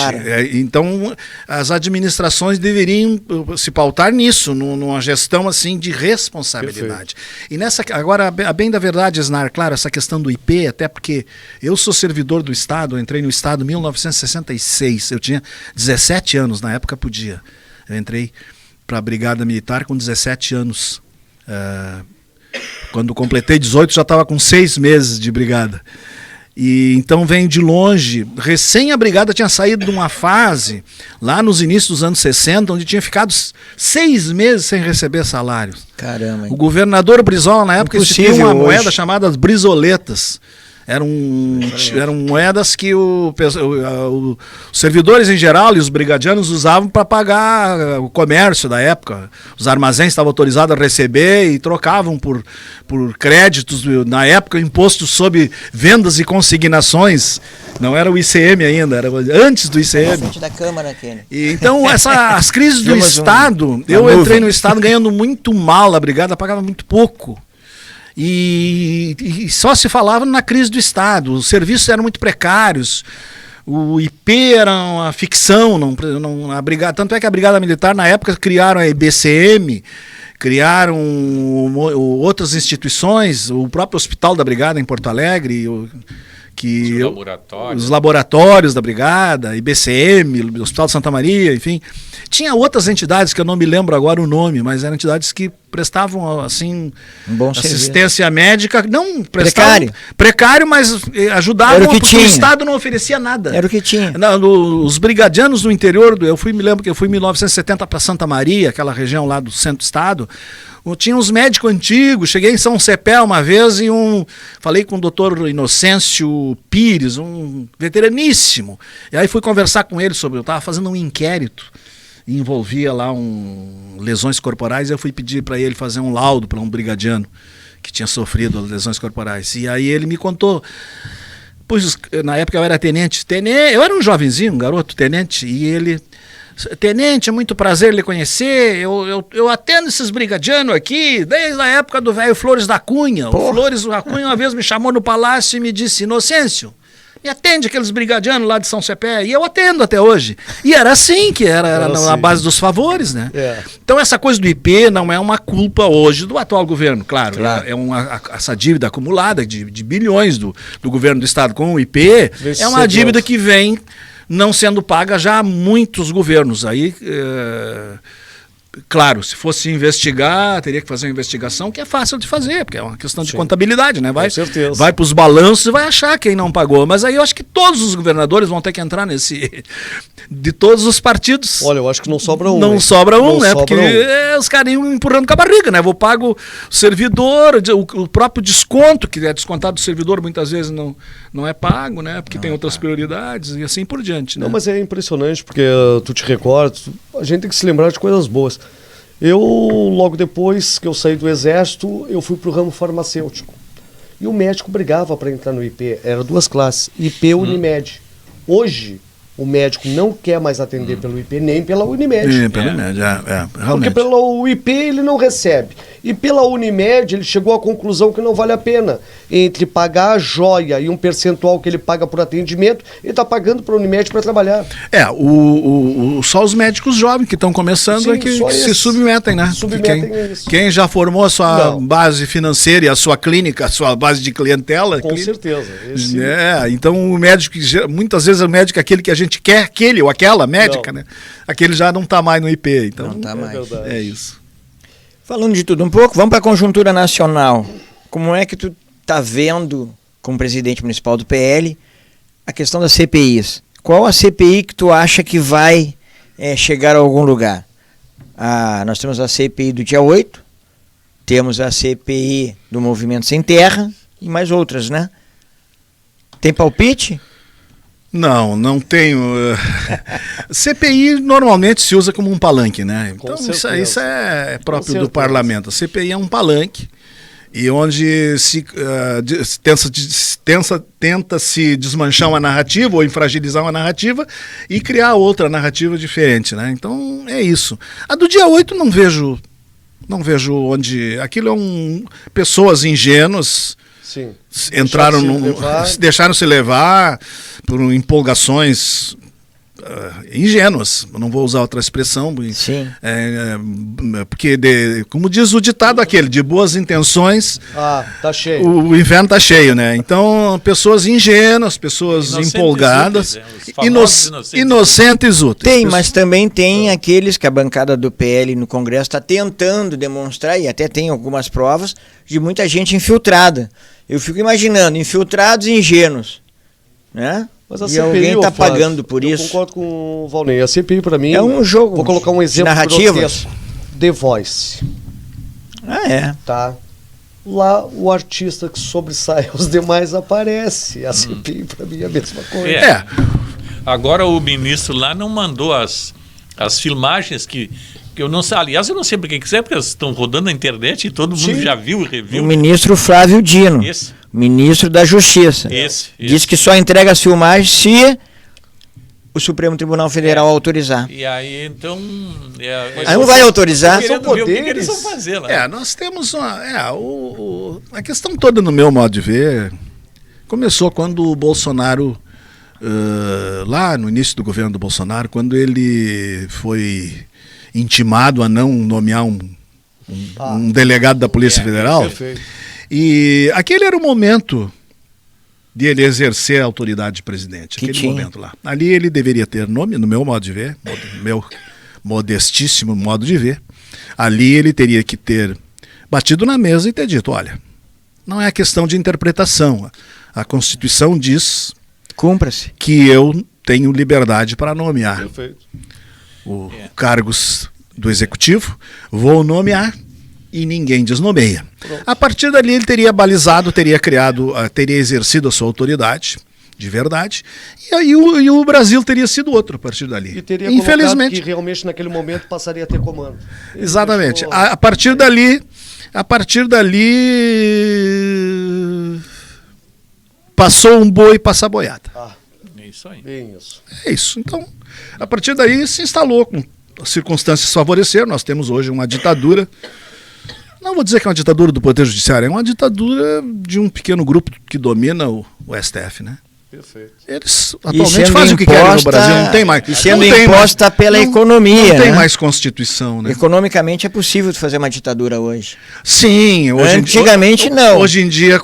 Então, as administrações deveriam se pautar nisso, numa gestão assim de responsabilidade. Perfeito. E agora, a bem da verdade, Esnar, claro, essa questão do IP, até porque eu sou servidor do Estado, eu entrei no Estado em 1966, eu tinha 17 anos, na época podia. Eu entrei para a Brigada Militar com 17 anos. Quando completei 18, já estava com 6 meses de brigada. E então venho de longe. Recém a brigada tinha saído de uma fase, lá nos inícios dos anos 60, onde tinha ficado 6 meses sem receber salário. Caramba. O governador Brizola, na época, instituiu uma moeda chamada as brisoletas. Eram moedas que os servidores em geral e os brigadianos usavam para pagar o comércio da época. Os armazéns estavam autorizados a receber e trocavam por créditos, na época, imposto sobre vendas e consignações. Não era o ICM ainda, era antes do ICM. Frente da Câmara, e então, as crises do Estado, eu entrei no Estado ganhando muito mal, a brigada pagava muito pouco. E só se falava na crise do Estado, os serviços eram muito precários, o IP era uma ficção, a brigada, tanto é que a Brigada Militar na época criaram a IBCM, criaram outras instituições, o próprio Hospital da Brigada em Porto Alegre, os laboratórios da Brigada, IBCM, Hospital de Santa Maria, enfim. Tinha outras entidades que eu não me lembro agora o nome, mas eram entidades que prestavam assim assistência médica, não prestavam precário, mas ajudavam porque o Estado não oferecia nada. Era o que tinha. Os brigadianos no interior, me lembro que eu fui em 1970 para Santa Maria, aquela região lá do centro do estado. Tinha uns médicos antigos, cheguei em São Cepé uma vez e falei com o doutor Inocêncio Pires, um veteraníssimo. E aí fui conversar com ele eu estava fazendo um inquérito, e envolvia lá lesões corporais, e eu fui pedir para ele fazer um laudo para um brigadiano que tinha sofrido lesões corporais. E aí ele me contou, pois na época eu era tenente, eu era um jovenzinho, um garoto tenente, e ele... Tenente, é muito prazer lhe conhecer, eu atendo esses brigadianos aqui desde a época do velho Flores da Cunha. O Flores da Cunha uma vez me chamou no palácio e me disse: Inocêncio, me atende aqueles brigadianos lá de São Cepé. E eu atendo até hoje. E era assim, que era na base dos favores, né? Então essa coisa do IP não é uma culpa hoje do atual governo, claro. Essa dívida acumulada de bilhões do governo do estado com o IP é uma dívida que vem não sendo paga já há muitos governos. Aí Claro, se fosse investigar, teria que fazer uma investigação, que é fácil de fazer, porque é uma questão de contabilidade, né? Com certeza. Vai para os balanços e vai achar quem não pagou. Mas aí eu acho que todos os governadores vão ter que entrar nesse... de todos os partidos. Olha, eu acho que não sobra um. Não sobra um, não né? sobra Porque os caras iam empurrando com a barriga, né? Vou pago o servidor, o próprio desconto, que é descontado do servidor, muitas vezes não é pago, né? Porque tem outras prioridades e assim por diante, né? Não, mas é impressionante, porque tu te recorda, a gente tem que se lembrar de coisas boas. Eu, logo depois que eu saí do Exército, eu fui para o ramo farmacêutico. E o médico brigava para entrar no IP. Era 2 classes, IP e Unimed. Hoje, o médico não quer mais atender pelo IP nem pela Unimed. Pela Unimed, realmente. Porque pelo IP ele não recebe. E pela Unimed ele chegou à conclusão que não vale a pena. Entre pagar a joia e um percentual que ele paga por atendimento, ele está pagando para a Unimed para trabalhar. Só os médicos jovens que estão começando. Sim, que se submetem, né? Quem já formou a sua base financeira e a sua clínica, a sua base de clientela. Com certeza. Então o médico, muitas vezes o médico é aquele que a gente quer, aquele ou aquela médica, né? Aquele já não está mais no IP. Então, não está mais. É isso. Falando de tudo um pouco, vamos para a conjuntura nacional. Como é que tu está vendo, como presidente municipal do PL, a questão das CPIs? Qual a CPI que tu acha que vai chegar a algum lugar? Nós temos a CPI do dia 8, temos a CPI do Movimento Sem Terra e mais outras, né? Tem palpite? Não tenho. CPI normalmente se usa como um palanque, né? Então isso é próprio do parlamento. A CPI é um palanque e onde se tenta se desmanchar uma narrativa ou infragilizar uma narrativa e criar outra narrativa diferente, né? Então é isso. A do dia 8 não vejo onde... Aquilo pessoas ingênuas. Sim. Entraram, deixaram-se levar por empolgações ingênuas, não vou usar outra expressão. Sim. Porque, como diz o ditado aquele, de boas intenções, tá cheio. O inferno tá cheio, né? Então, pessoas ingênuas, pessoas empolgadas, inocentes úteis. Mas também tem aqueles que a bancada do PL no Congresso está tentando demonstrar, e até tem algumas provas, de muita gente infiltrada. Eu fico imaginando, infiltrados e ingênuos, né? Mas a e CPI, alguém está pagando por isso. Eu concordo com o Valnei. A CPI, para mim, é um jogo. Vou colocar um exemplo narrativas. The Voice. Tá. Lá o artista que sobressai aos demais aparece. A CPI, para mim, é a mesma coisa. Agora o ministro lá não mandou as filmagens que eu não sei, aliás, eu não sei por que quiser, porque elas estão rodando na internet e todo mundo já viu e reviu. O ministro Flávio Dino, ministro da Justiça, diz que só entrega as filmagens se o Supremo Tribunal Federal autorizar. E aí, então... aí não vai autorizar. São poderes. O que eles vão fazer lá? Nós temos a questão toda, no meu modo de ver, começou quando o Bolsonaro, lá no início do governo do Bolsonaro, quando ele foi intimado a não nomear um delegado da Polícia Federal. Perfeito. E aquele era o momento de ele exercer a autoridade de presidente. Aquele momento lá. Ali ele deveria ter nome, no meu modo de ver, meu modestíssimo modo de ver. Ali ele teria que ter batido na mesa e ter dito, olha, não é questão de interpretação. A Constituição diz cumpra-se que eu tenho liberdade para nomear. Perfeito. Cargos do Executivo, vou nomear e ninguém desnomeia. Pronto. A partir dali ele teria balizado, teria exercido a sua autoridade de verdade, e aí o Brasil teria sido outro a partir dali. E teria infelizmente que realmente naquele momento passaria a ter comando. Exatamente. A partir dali passou um boi passa boiada. É isso aí. Bem isso. É isso. Então, a partir daí se instalou, com as circunstâncias favoreceram. Nós temos hoje uma ditadura. Não vou dizer que é uma ditadura do Poder Judiciário, é uma ditadura de um pequeno grupo que domina o STF, né? Perfeito. Eles atualmente fazem o que querem no Brasil, não tem mais. E sendo imposta pela economia. Não tem mais Constituição, né? Economicamente é possível fazer uma ditadura hoje. Sim. Antigamente não. Hoje em dia,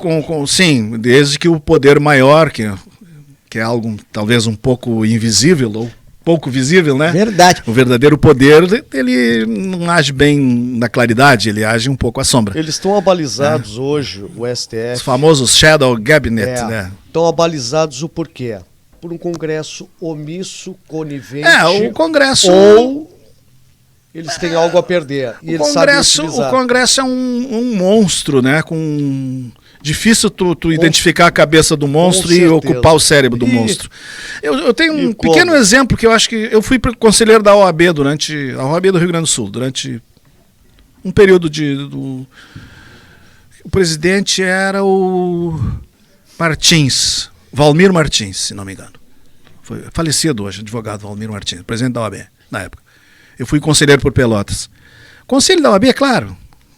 sim, desde que o poder maior, que é algo talvez um pouco invisível ou pouco visível, né? Verdade. O verdadeiro poder, ele não age bem na claridade, ele age um pouco à sombra. Eles estão abalizados hoje, o STF. Os famosos Shadow Cabinet, né? Estão abalizados o porquê? Por um Congresso omisso, conivente. O Congresso... Ou eles têm algo a perder. E eles sabem utilizar. O Congresso é um monstro, né? Difícil tu identificar a cabeça do monstro e ocupar o cérebro do monstro. Eu tenho um pequeno exemplo que eu acho que eu fui conselheiro da OAB a OAB do Rio Grande do Sul, durante um período o presidente era o Valmir Martins, se não me engano. Foi falecido hoje, advogado Valmir Martins, presidente da OAB, na época. Eu fui conselheiro por Pelotas. Conselho da OAB, é claro,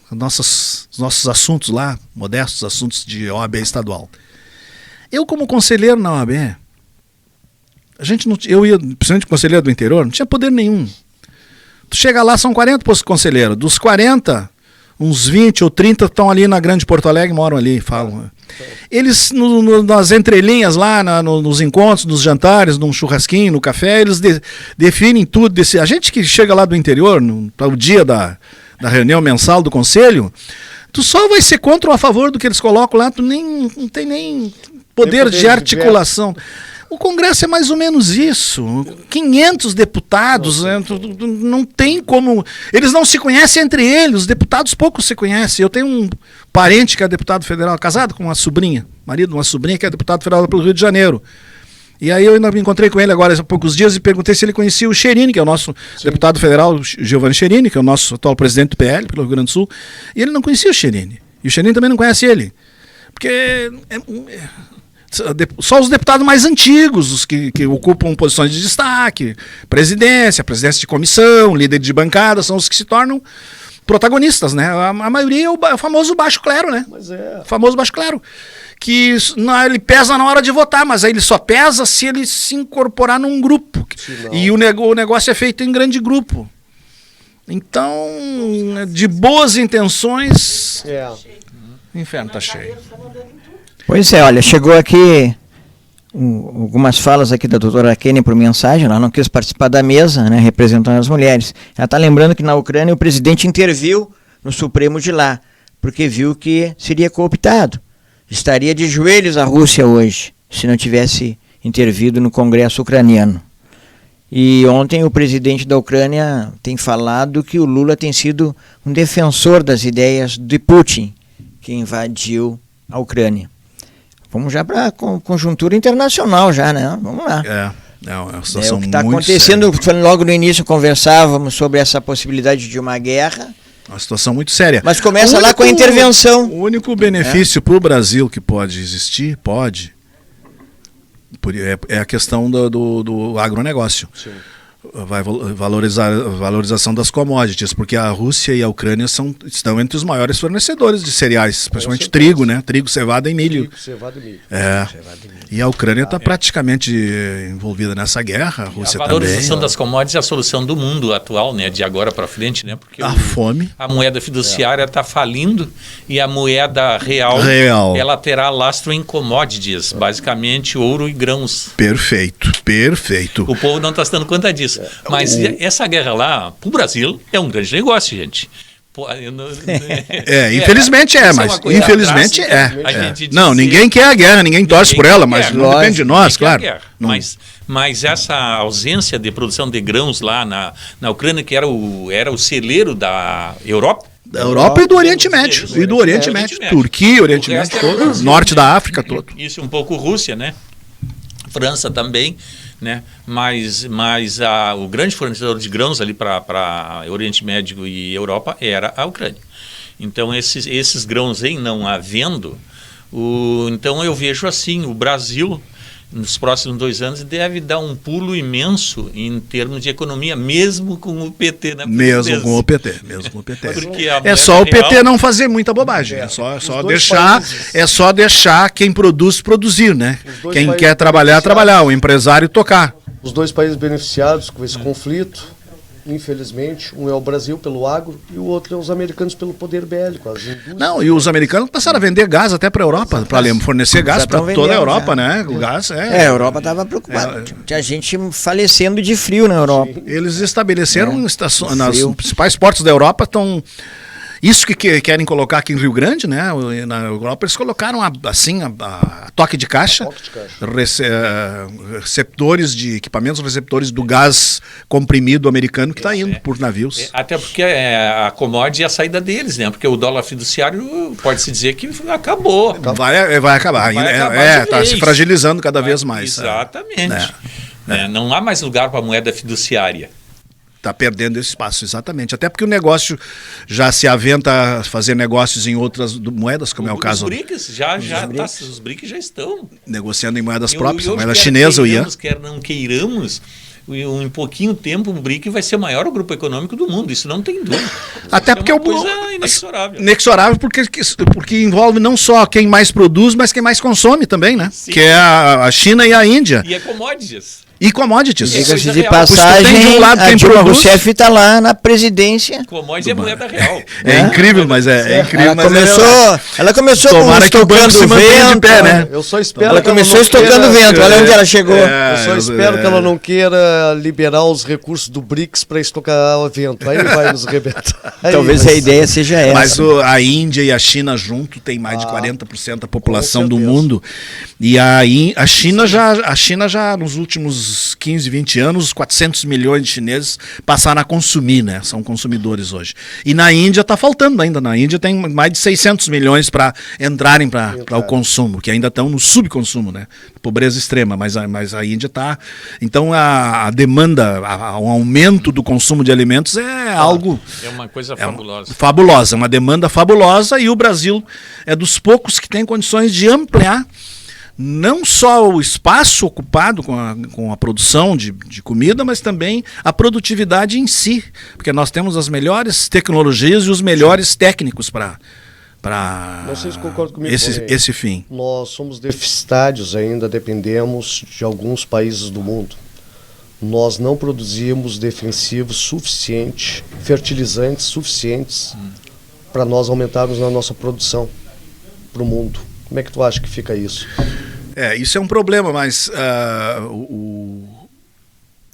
os nossos assuntos lá, modestos assuntos de OAB estadual. Eu, como conselheiro na OAB, eu ia, principalmente conselheiro do interior, não tinha poder nenhum. Tu chega lá, são 40 postos de conselheiro. Dos 40, uns 20 ou 30 estão ali na Grande Porto Alegre, moram ali, falam. Eles, nas entrelinhas lá, nos encontros, nos jantares, num churrasquinho, no café, eles definem tudo. A gente que chega lá do interior, para o dia da reunião mensal do conselho, tu só vai ser contra ou a favor do que eles colocam lá, tu não tem nem poder de articulação. O Congresso é mais ou menos isso. 500 deputados, não tem como... Eles não se conhecem entre eles, os deputados poucos se conhecem. Eu tenho um parente que é deputado federal, casado com uma sobrinha, marido de uma sobrinha que é deputado federal pelo Rio de Janeiro. E aí eu ainda me encontrei com ele agora há poucos dias e perguntei se ele conhecia o Cherini, que é o nosso deputado federal, Giovanni Cherini, que é o nosso atual presidente do PL, pelo Rio Grande do Sul. E ele não conhecia o Cherini. E o Cherini também não conhece ele. Porque... só os deputados mais antigos, os que ocupam posições de destaque, presidência de comissão, líder de bancada, são os que se tornam protagonistas, né? A maioria é o famoso baixo clero, né? Mas é. O famoso baixo clero. Que ele pesa na hora de votar, mas aí ele só pesa se ele se incorporar num grupo. E o negócio é feito em grande grupo. Então, de boas intenções, o inferno tá cheio. Pois é, olha, chegou aqui algumas falas aqui da doutora Kênia por mensagem, ela não quis participar da mesa, né, representando as mulheres. Ela está lembrando que na Ucrânia o presidente interviu no Supremo de lá, porque viu que seria cooptado. Estaria de joelhos a Rússia hoje, se não tivesse intervido no Congresso ucraniano. E ontem o presidente da Ucrânia tem falado que o Lula tem sido um defensor das ideias de Putin, que invadiu a Ucrânia. Vamos já para a conjuntura internacional já, né? Vamos lá. É uma situação o que está muito acontecendo, séria. logo no início conversávamos sobre essa possibilidade de uma guerra. Uma situação muito séria. Mas começa lá com a intervenção. O único benefício para o Brasil que pode existir, é a questão do agronegócio. Sim. Vai valorização das commodities, porque a Rússia e a Ucrânia estão entre os maiores fornecedores de cereais, principalmente trigo, né? Trigo, cevada e milho. Trigo, cevada e milho. E a Ucrânia está praticamente envolvida nessa guerra, a Rússia também. A valorização das commodities é a solução do mundo atual, né? De agora para frente, né? Porque fome. A moeda fiduciária está falindo e a moeda real, ela terá lastro em commodities, basicamente ouro e grãos. Perfeito. O povo não está se dando conta disso. Mas essa guerra lá, para o Brasil, é um grande negócio, gente. Infelizmente mas infelizmente Não, ninguém quer a guerra, ninguém torce por ela, mas não depende de nós, claro. Mas essa ausência de produção de grãos lá na Ucrânia, que era o celeiro da Europa. Da Europa e do Oriente Médio. Turquia, Oriente Médio, todo, norte da África todo. Isso um pouco Rússia, né? França também, né? Mas o grande fornecedor de grãos ali para Oriente Médio e Europa era a Ucrânia. Então esses grãos em não havendo, então eu vejo assim, o Brasil nos próximos 2 anos deve dar um pulo imenso em termos de economia, mesmo com o PT, né? Mesmo com o PT. É só o PT não fazer muita bobagem. É só deixar quem produzir, né? Quem quer trabalhar, o empresário tocar. Os dois países beneficiados com esse conflito, infelizmente, um é o Brasil pelo agro e o outro é os americanos pelo poder bélico. As indústrias. Não, e os americanos passaram a vender gás até para a Europa, para fornecer gás para toda a Europa, já, né? O gás a Europa estava preocupada. Tinha gente falecendo de frio na Europa. Sim. Eles estabeleceram estações nas principais portos da Europa, estão. Isso que querem colocar aqui em Rio Grande, né? Na Europa eles colocaram a toque de caixa, receptores de equipamentos, receptores do gás comprimido americano que está indo por navios. Até porque a commodity é a saída deles, né? Porque o dólar fiduciário pode-se dizer que acabou. Vai acabar. Está se fragilizando cada vez mais. Exatamente. Não há mais lugar para a moeda fiduciária. Está perdendo esse espaço, exatamente. Até porque o negócio já se aventa a fazer negócios em outras moedas, como é o caso. Os BRICS já estão negociando em moedas próprias, moeda chinesa, o ian. Quer não queiramos, em pouquinho tempo o BRIC vai ser o maior grupo econômico do mundo, isso não tem dúvida. Até porque é uma coisa inexorável. Inexorável porque envolve não só quem mais produz, mas quem mais consome também, né? Sim. Que é a China e a Índia. E é commodities. E commodities. Diga-se de passagem, a Dilma Rousseff está lá na presidência. Commodities é moeda real. É incrível, mas é incrível. Ela começou com estocando vento. De pé, né? Eu só espero ela começou estocando vento, olha onde ela chegou. Eu só espero que ela não queira liberar os recursos do BRICS para estocar o vento. Aí vai nos rebentar. Talvez a ideia seja essa. Mas a Índia e a China junto tem mais de 40% da população do mundo. E a China já nos últimos 15, 20 anos, 400 milhões de chineses passaram a consumir, né? São consumidores hoje. E na Índia está faltando ainda. Na Índia tem mais de 600 milhões para entrarem para o consumo, que ainda estão no subconsumo, né? Pobreza extrema, mas a Índia está... Então a demanda, o aumento do consumo de alimentos é algo... É uma coisa fabulosa. Fabulosa, uma demanda fabulosa, e o Brasil é dos poucos que tem condições de ampliar não só o espaço ocupado com a produção de comida, mas também a produtividade em si, porque nós temos as melhores tecnologias e os melhores técnicos para Vocês concordam comigo, esse fim. Nós somos deficitários ainda, dependemos de alguns países do mundo. Nós não produzimos defensivos suficientes, fertilizantes suficientes para nós aumentarmos a nossa produção para o mundo. Como é que tu acha que fica isso? Isso é um problema, mas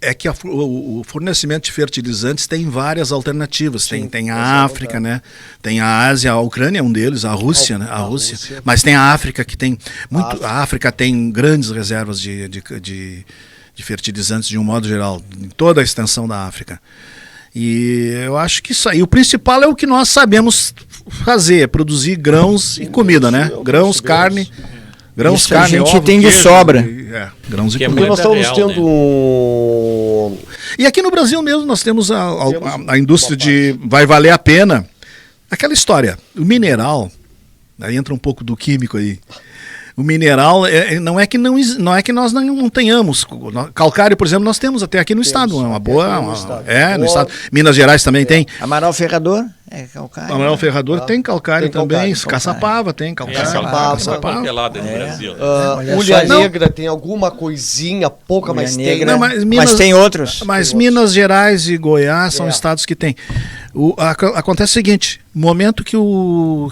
é que o fornecimento de fertilizantes tem várias alternativas. Sim, tem a África, né? Tem a Ásia, a Ucrânia é um deles, a Rússia, né? A Rússia. Mas tem a África que tem muito. A África tem grandes reservas de fertilizantes de um modo geral, em toda a extensão da África. E eu acho que isso aí, o principal é o que nós sabemos fazer, é produzir grãos e comida, né? Grãos, carne. Grãos, isso carne, a gente ovo, tem queijo, de sobra. Grãos e que comida. Nós estamos tendo E aqui no Brasil mesmo nós temos a indústria de vai valer a pena. Aquela história, o mineral, aí entra um pouco do químico aí. O mineral não é que nós não tenhamos. Calcário, por exemplo, nós temos até aqui no estado. Uma boa. No estado. Minas Gerais também tem. Amaral Ferrador é calcário. Amaral Ferrador tem calcário tem também. Calcário. Caçapava tem calcário. Caçapava pelada no Brasil. Ulha Negra tem alguma coisinha, pouca, mas tem. Não, mas tem outros. Mas Minas Gerais e Goiás são estados que tem. Acontece o seguinte: no momento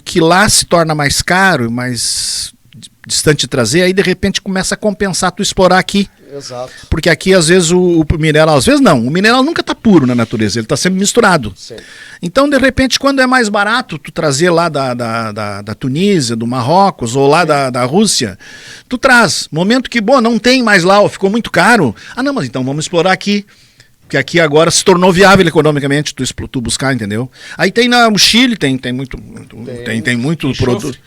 que lá se torna mais caro, mais distante de trazer, aí de repente começa a compensar tu explorar aqui. Exato. Porque aqui às vezes o mineral, às vezes não, o mineral nunca está puro na natureza, ele está sempre misturado. Sim. Então de repente quando é mais barato tu trazer lá da Tunísia, do Marrocos ou lá da Rússia, tu traz. Momento que, não tem mais lá, ou ficou muito caro, não, mas então vamos explorar aqui. Que aqui agora se tornou viável economicamente tu buscar, entendeu? Aí tem no Chile, tem muito produto.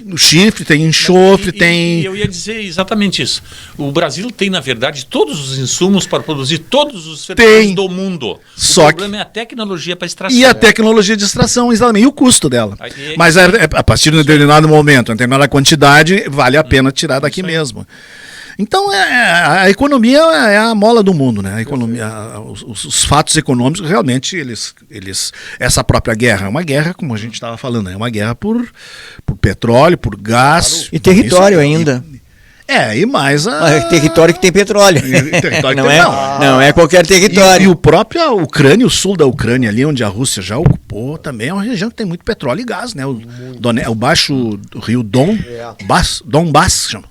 No Chile tem enxofre, tem... Eu ia dizer exatamente isso. O Brasil tem, na verdade, todos os insumos para produzir todos os fertilizantes do mundo. O problema é a tecnologia para extração. E a tecnologia de extração, exatamente, e o custo dela. Mas a partir de um determinado momento, em determinada quantidade, vale a pena tirar daqui mesmo. Então a economia é a mola do mundo, né? A economia, os fatos econômicos realmente essa própria guerra é uma guerra, como a gente estava falando, é uma guerra por petróleo, por gás e território ainda. E mais Mas território que tem petróleo. Território não, que é, tem- não é qualquer território. E o próprio a Ucrânia, o sul da Ucrânia, ali onde a Rússia já ocupou, também é uma região que tem muito petróleo e gás, né? O baixo rio Don, Donbass, chama.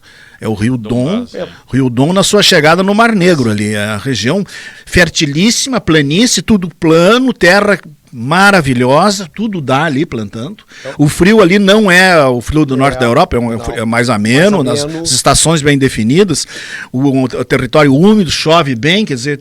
É o rio Don, Rio Don na sua chegada no Mar Negro ali. É a região fertilíssima, planície, tudo plano, terra maravilhosa, tudo dá ali plantando. O frio ali não é o frio do norte da Europa, é mais ameno, nas estações bem definidas. O território úmido, chove bem, quer dizer...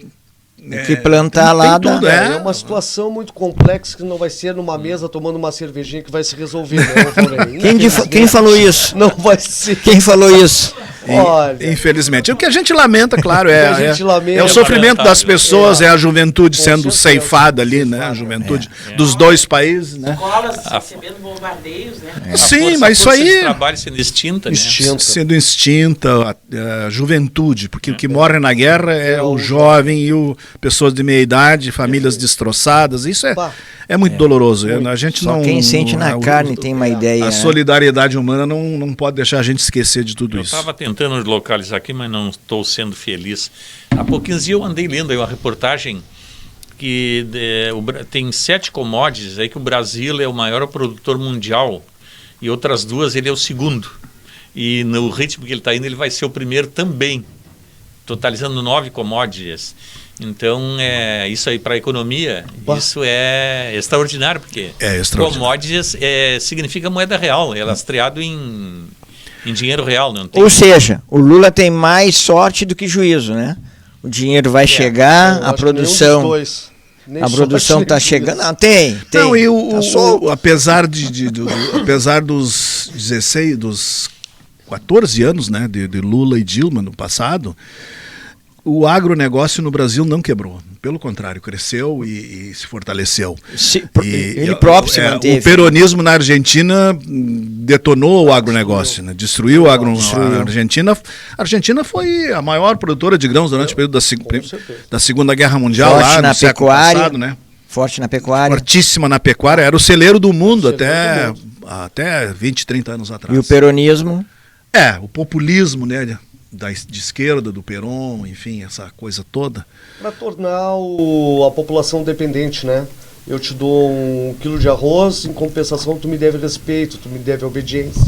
que plantar lá dá. tudo, É uma situação muito complexa que não vai ser numa mesa tomando uma cervejinha que vai se resolver. Né? Quem falou isso? Não vai ser. Quem falou isso? Olha, Infelizmente. O que a gente lamenta, claro, é o é sofrimento das pessoas, É. é a juventude Com sendo certeza. ceifada ali, né? A juventude dos dois países, né? Escolas recebendo bombardeios, né? Sim, mas isso A força de aí trabalho sendo extinta, né? sendo extinta, a juventude, porque o que morre na guerra é o jovem e pessoas de meia idade, famílias destroçadas. Isso é muito doloroso. A gente Só não, quem sente na carne tem uma ideia. A né? solidariedade humana não pode deixar a gente esquecer de tudo Eu isso. estava tentando localizar aqui, mas não estou sendo feliz. Há pouquinhos dias eu andei lendo aí uma reportagem que tem 7 commodities aí que o Brasil é o maior produtor mundial e outras 2 ele é o segundo. E no ritmo que ele está indo, ele vai ser o primeiro também, totalizando 9 commodities. Então, isso aí para a economia, isso é extraordinário, porque extraordinário. commodities significa moeda real, é lastreado em dinheiro real. Não tem... Ou seja, o Lula tem mais sorte do que juízo, né? O dinheiro vai chegar, a produção está chegando. Não, tem. Não, e Tá apesar apesar dos 14 anos, né, de Lula e Dilma no passado, o agronegócio no Brasil não quebrou. Pelo contrário, cresceu e se fortaleceu. Ele próprio se manteve. O peronismo na Argentina detonou o agronegócio, né? Destruiu a Argentina. A Argentina foi a maior produtora de grãos durante o período da Segunda Guerra Mundial, Forte lá na no século pecuária, passado, né? Forte na pecuária. Fortíssima na pecuária. Era o celeiro do mundo até 20, 30 anos atrás. E o peronismo? O populismo, né? De esquerda, do Perón, enfim, essa coisa toda. Para tornar a população dependente, né? Eu te dou 1 quilo de arroz, em compensação tu me deve respeito, tu me deve obediência.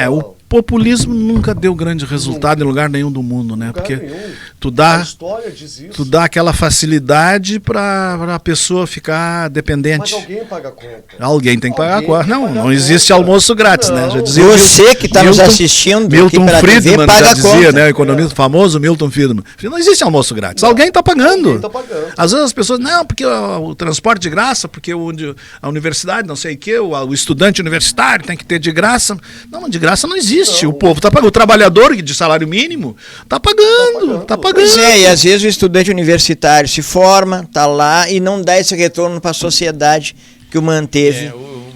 O populismo nunca deu grande resultado em lugar nenhum do mundo, né? Porque A história diz isso. tu dá aquela facilidade para a pessoa ficar dependente. Mas alguém paga a conta. Alguém tem que pagar a conta. Não, paga a não existe conta. almoço grátis, né? Já dizia Você que está nos assistindo aqui Milton pela TV, Friedman paga já a dizia, conta. né? O economista famoso Milton Friedman. Não existe almoço grátis. Alguém está pagando. Alguém tá pagando. Às vezes as pessoas, não, porque o transporte de graça, porque a universidade, não sei o quê, o estudante universitário tem que ter de graça. Não, de graça não existe. O povo está pagando. O trabalhador de salário mínimo está pagando. Pois e às vezes o estudante universitário se forma, está lá e não dá esse retorno para a sociedade que o manteve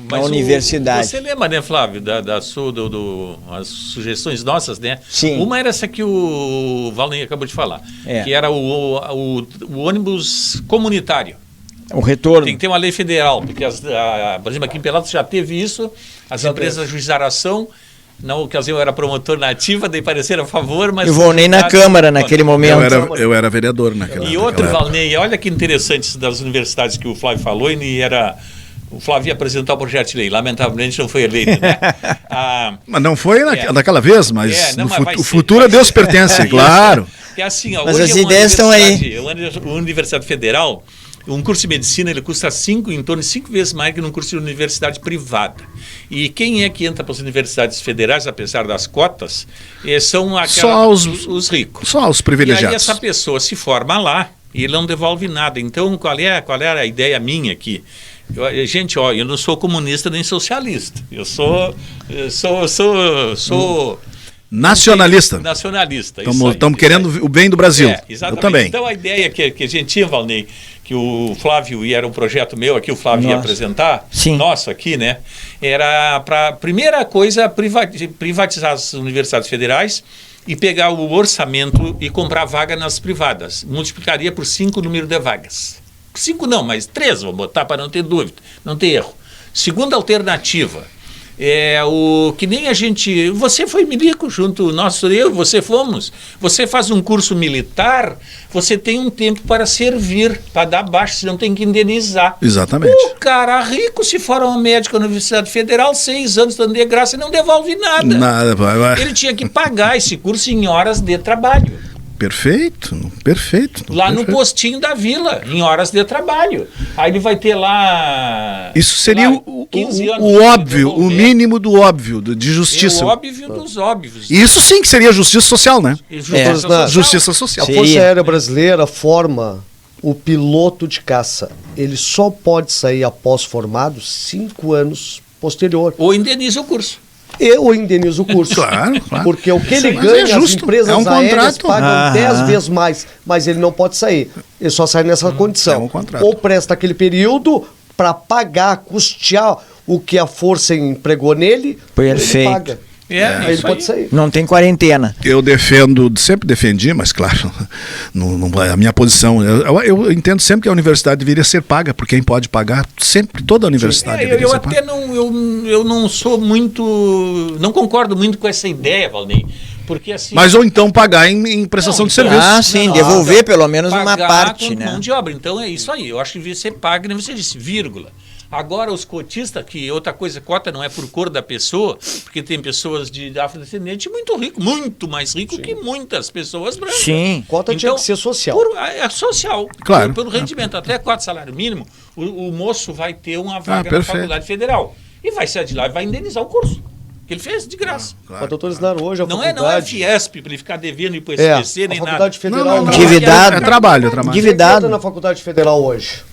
na universidade. Você lembra, né, Flávio, as sugestões nossas, né? Sim. Uma era essa que o Valnei acabou de falar, que era o ônibus comunitário. O retorno. Tem que ter uma lei federal, porque, por exemplo, aqui em Pelotas já teve isso, as empresas ajuizaram a ação. Na ocasião eu era promotor na ativa, daí pareceram a favor, mas... Eu vou nem na Câmara naquele momento. Eu era vereador naquela E outro, Valnei, olha que interessante isso das universidades que o Flávio falou, o Flávio ia apresentar o projeto de lei, lamentavelmente não foi eleito, né? Mas não foi naquela vez, mas o futuro a Deus pertence, claro. É assim, mas as ideias estão aí. A Universidade Federal, um curso de medicina, ele custa em torno de 5 vezes mais que num curso de universidade privada. E quem é que entra para as universidades federais, apesar das cotas, são só os ricos. Só os privilegiados. E aí essa pessoa se forma lá e ele não devolve nada. Então, qual é a ideia minha aqui? Gente, eu não sou comunista nem socialista. Eu sou nacionalista. Nacionalista. Estamos querendo o bem do Brasil. Exatamente. Eu também. Então a ideia que a gente tinha, Valnei, que o Flávio, e era um projeto meu aqui, o Flávio ia apresentar, nosso aqui, né? Era para, primeira coisa, privatizar as universidades federais e pegar o orçamento e comprar vaga nas privadas. Multiplicaria por 5 o número de vagas. 5 não, mas 3 vou botar para não ter dúvida, não ter erro. Segunda alternativa, Que nem a gente... Você foi milico junto, você fomos. Você faz um curso militar, você tem um tempo para servir, para dar baixa, você não tem que indenizar. Exatamente. O cara rico, se for um médico na Universidade Federal, 6 anos dando de graça e não devolve nada. Nada, vai. Ele tinha que pagar esse curso em horas de trabalho. Perfeito. Lá no postinho da vila, em horas de trabalho. Aí ele vai ter lá... Isso seria o 15 anos o óbvio, devolver. o mínimo do óbvio, de justiça. O óbvio dos óbvios. Isso sim que seria justiça social, né? Justiça social. A Força Aérea Brasileira forma o piloto de caça. Ele só pode sair após formado 5 anos posterior. Ou indeniza o curso. Eu indenizo o curso. Claro. Porque o que ele Mas ganha, é justo, as empresas é um aéreas contrato. pagam 10 vezes mais, mas ele não pode sair. Ele só sai nessa condição. é um contrato. Ou presta aquele período para pagar, custear o que a força empregou nele, Perfeito. ele paga. Aí ele isso pode aí. sair. Não tem quarentena. Eu sempre defendi, mas claro, a minha posição, eu entendo sempre que a universidade deveria ser paga, por quem pode pagar, sempre, toda a universidade deveria Eu ser até paga. eu não sou muito... Não concordo muito com essa ideia, Valnei. Porque assim... Mas ou então pagar em prestação Não, de serviço. Ah, sim, devolver pelo menos uma pagar parte, com né? mão de obra. Então é isso aí. Eu acho que devia ser pago, nem você disse, vírgula. Agora os cotistas, que outra coisa, cota não é por cor da pessoa, porque tem pessoas de afrodescendente muito rico, muito mais rico que muitas pessoas brancas. Sim. Cota tinha que ser social. É social. Claro. Pelo rendimento, até 4 salário mínimo, o moço vai ter uma vaga na perfeito. faculdade federal. E vai sair de lá e vai indenizar o curso. Que ele fez de graça. Mas, doutor Isnaro, hoje a Não é faculdade... Fiesp para ele ficar devendo ir para o É, SPC, a nem nada. faculdade federal... Não. Endividado. É trabalho. Quem Endividado. entra na faculdade federal hoje?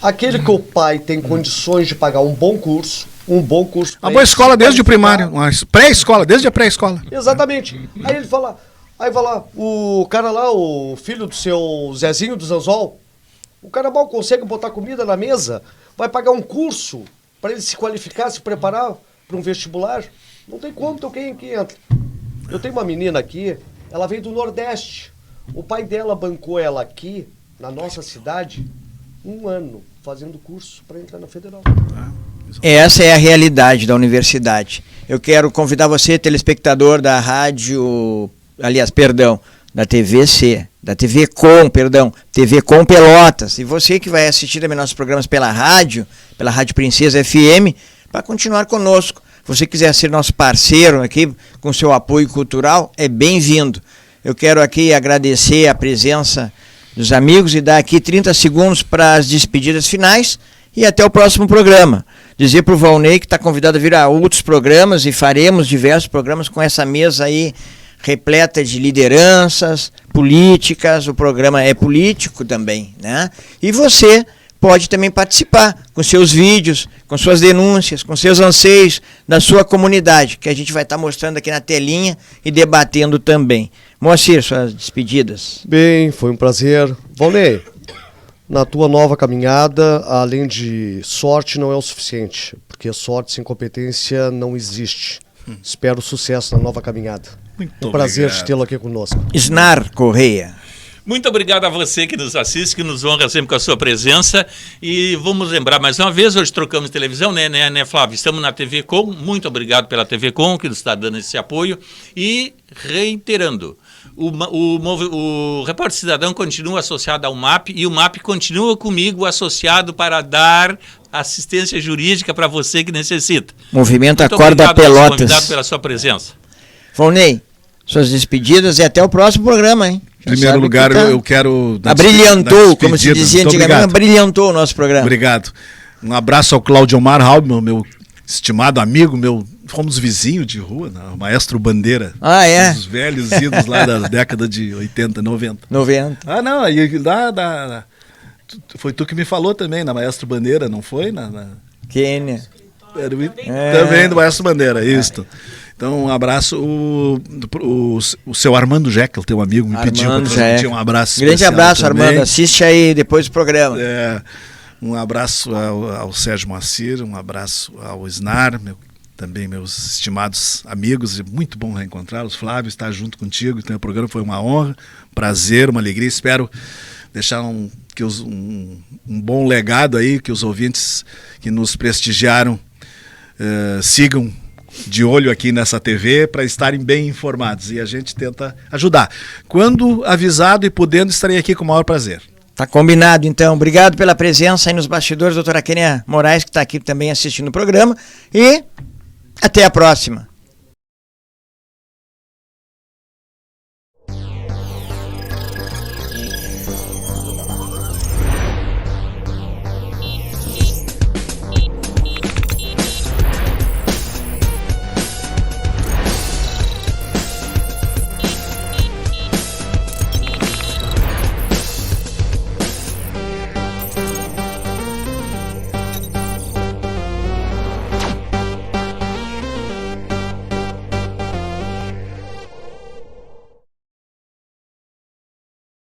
Aquele que o pai tem condições de pagar um bom curso Uma pra boa ele escola se desde o qualificar. primário, uma pré-escola, desde a pré-escola. Exatamente. Aí ele fala, aí vai lá, o cara lá, o filho do seu Zezinho do Zanzol, o cara mal consegue botar comida na mesa, vai pagar um curso para ele se qualificar, se preparar para um vestibular. Não tem como, então quem que entra? Eu tenho uma menina aqui, ela veio do Nordeste. O pai dela bancou ela aqui, na nossa cidade, 1 ano fazendo curso para entrar na Federal. Essa é a realidade da universidade. Eu quero convidar você, telespectador da rádio, da TVC, da TV Com Pelotas, e você que vai assistir também nossos programas pela Rádio Princesa FM, para continuar conosco. Se você quiser ser nosso parceiro aqui, com seu apoio cultural, é bem-vindo. Eu quero aqui agradecer a presença dos amigos e dar aqui 30 segundos para as despedidas finais e até o próximo programa. Dizer para o Valnei que está convidado a vir a outros programas e faremos diversos programas com essa mesa aí repleta de lideranças políticas, o programa é político também, né? E você pode também participar com seus vídeos, com suas denúncias, com seus anseios da sua comunidade, que a gente vai estar mostrando aqui na telinha e debatendo também. Moacir, suas despedidas. Bem, foi um prazer. Valnei, na tua nova caminhada, além de sorte, não é o suficiente, porque sorte sem competência não existe. Espero sucesso na nova caminhada. Muito Um prazer obrigado. de tê-lo aqui conosco. Snar Correia. Muito obrigado a você que nos assiste, que nos honra sempre com a sua presença. E vamos lembrar mais uma vez, hoje trocamos de televisão, né, Flávio? Estamos na TV Com, muito obrigado pela TV Com, que nos está dando esse apoio. E reiterando, o Repórter Cidadão continua associado ao MAP e o MAP continua comigo associado para dar assistência jurídica para você que necessita. Movimento Muito Acorda obrigado, nosso Pelotas. convidado, pela sua presença. Valnei, suas despedidas e até o próximo programa, hein? Em primeiro lugar, eu quero... Abrilhantou, como se dizia Muito antigamente, obrigado. abrilhantou o nosso programa. Obrigado. Um abraço ao Claudio Omar Raub, meu estimado amigo, fomos vizinhos de rua, o Maestro Bandeira. Ah, é? Os velhos idos lá da década de 80, 90. 90. Ah, não, aí foi tu que me falou também, na Maestro Bandeira, não foi? Quênia. Também do Maestro Bandeira, isso. Então, um abraço. O seu Armando Jekyll, teu amigo, me pediu para transmitir um abraço Grande especial abraço, também. Armando. Assiste aí depois do programa. Um abraço ao Sérgio Moacir, um abraço ao Snar, também meus estimados amigos, é muito bom reencontrá-los. Flávio, estar junto contigo, então o programa foi uma honra, prazer, uma alegria. Espero deixar um bom legado aí, que os ouvintes que nos prestigiaram sigam de olho aqui nessa TV para estarem bem informados e a gente tenta ajudar. Quando avisado e podendo, estarei aqui com o maior prazer. Tá combinado, então. Obrigado pela presença aí nos bastidores, doutora Kênia Moraes, que está aqui também assistindo o programa. E até a próxima.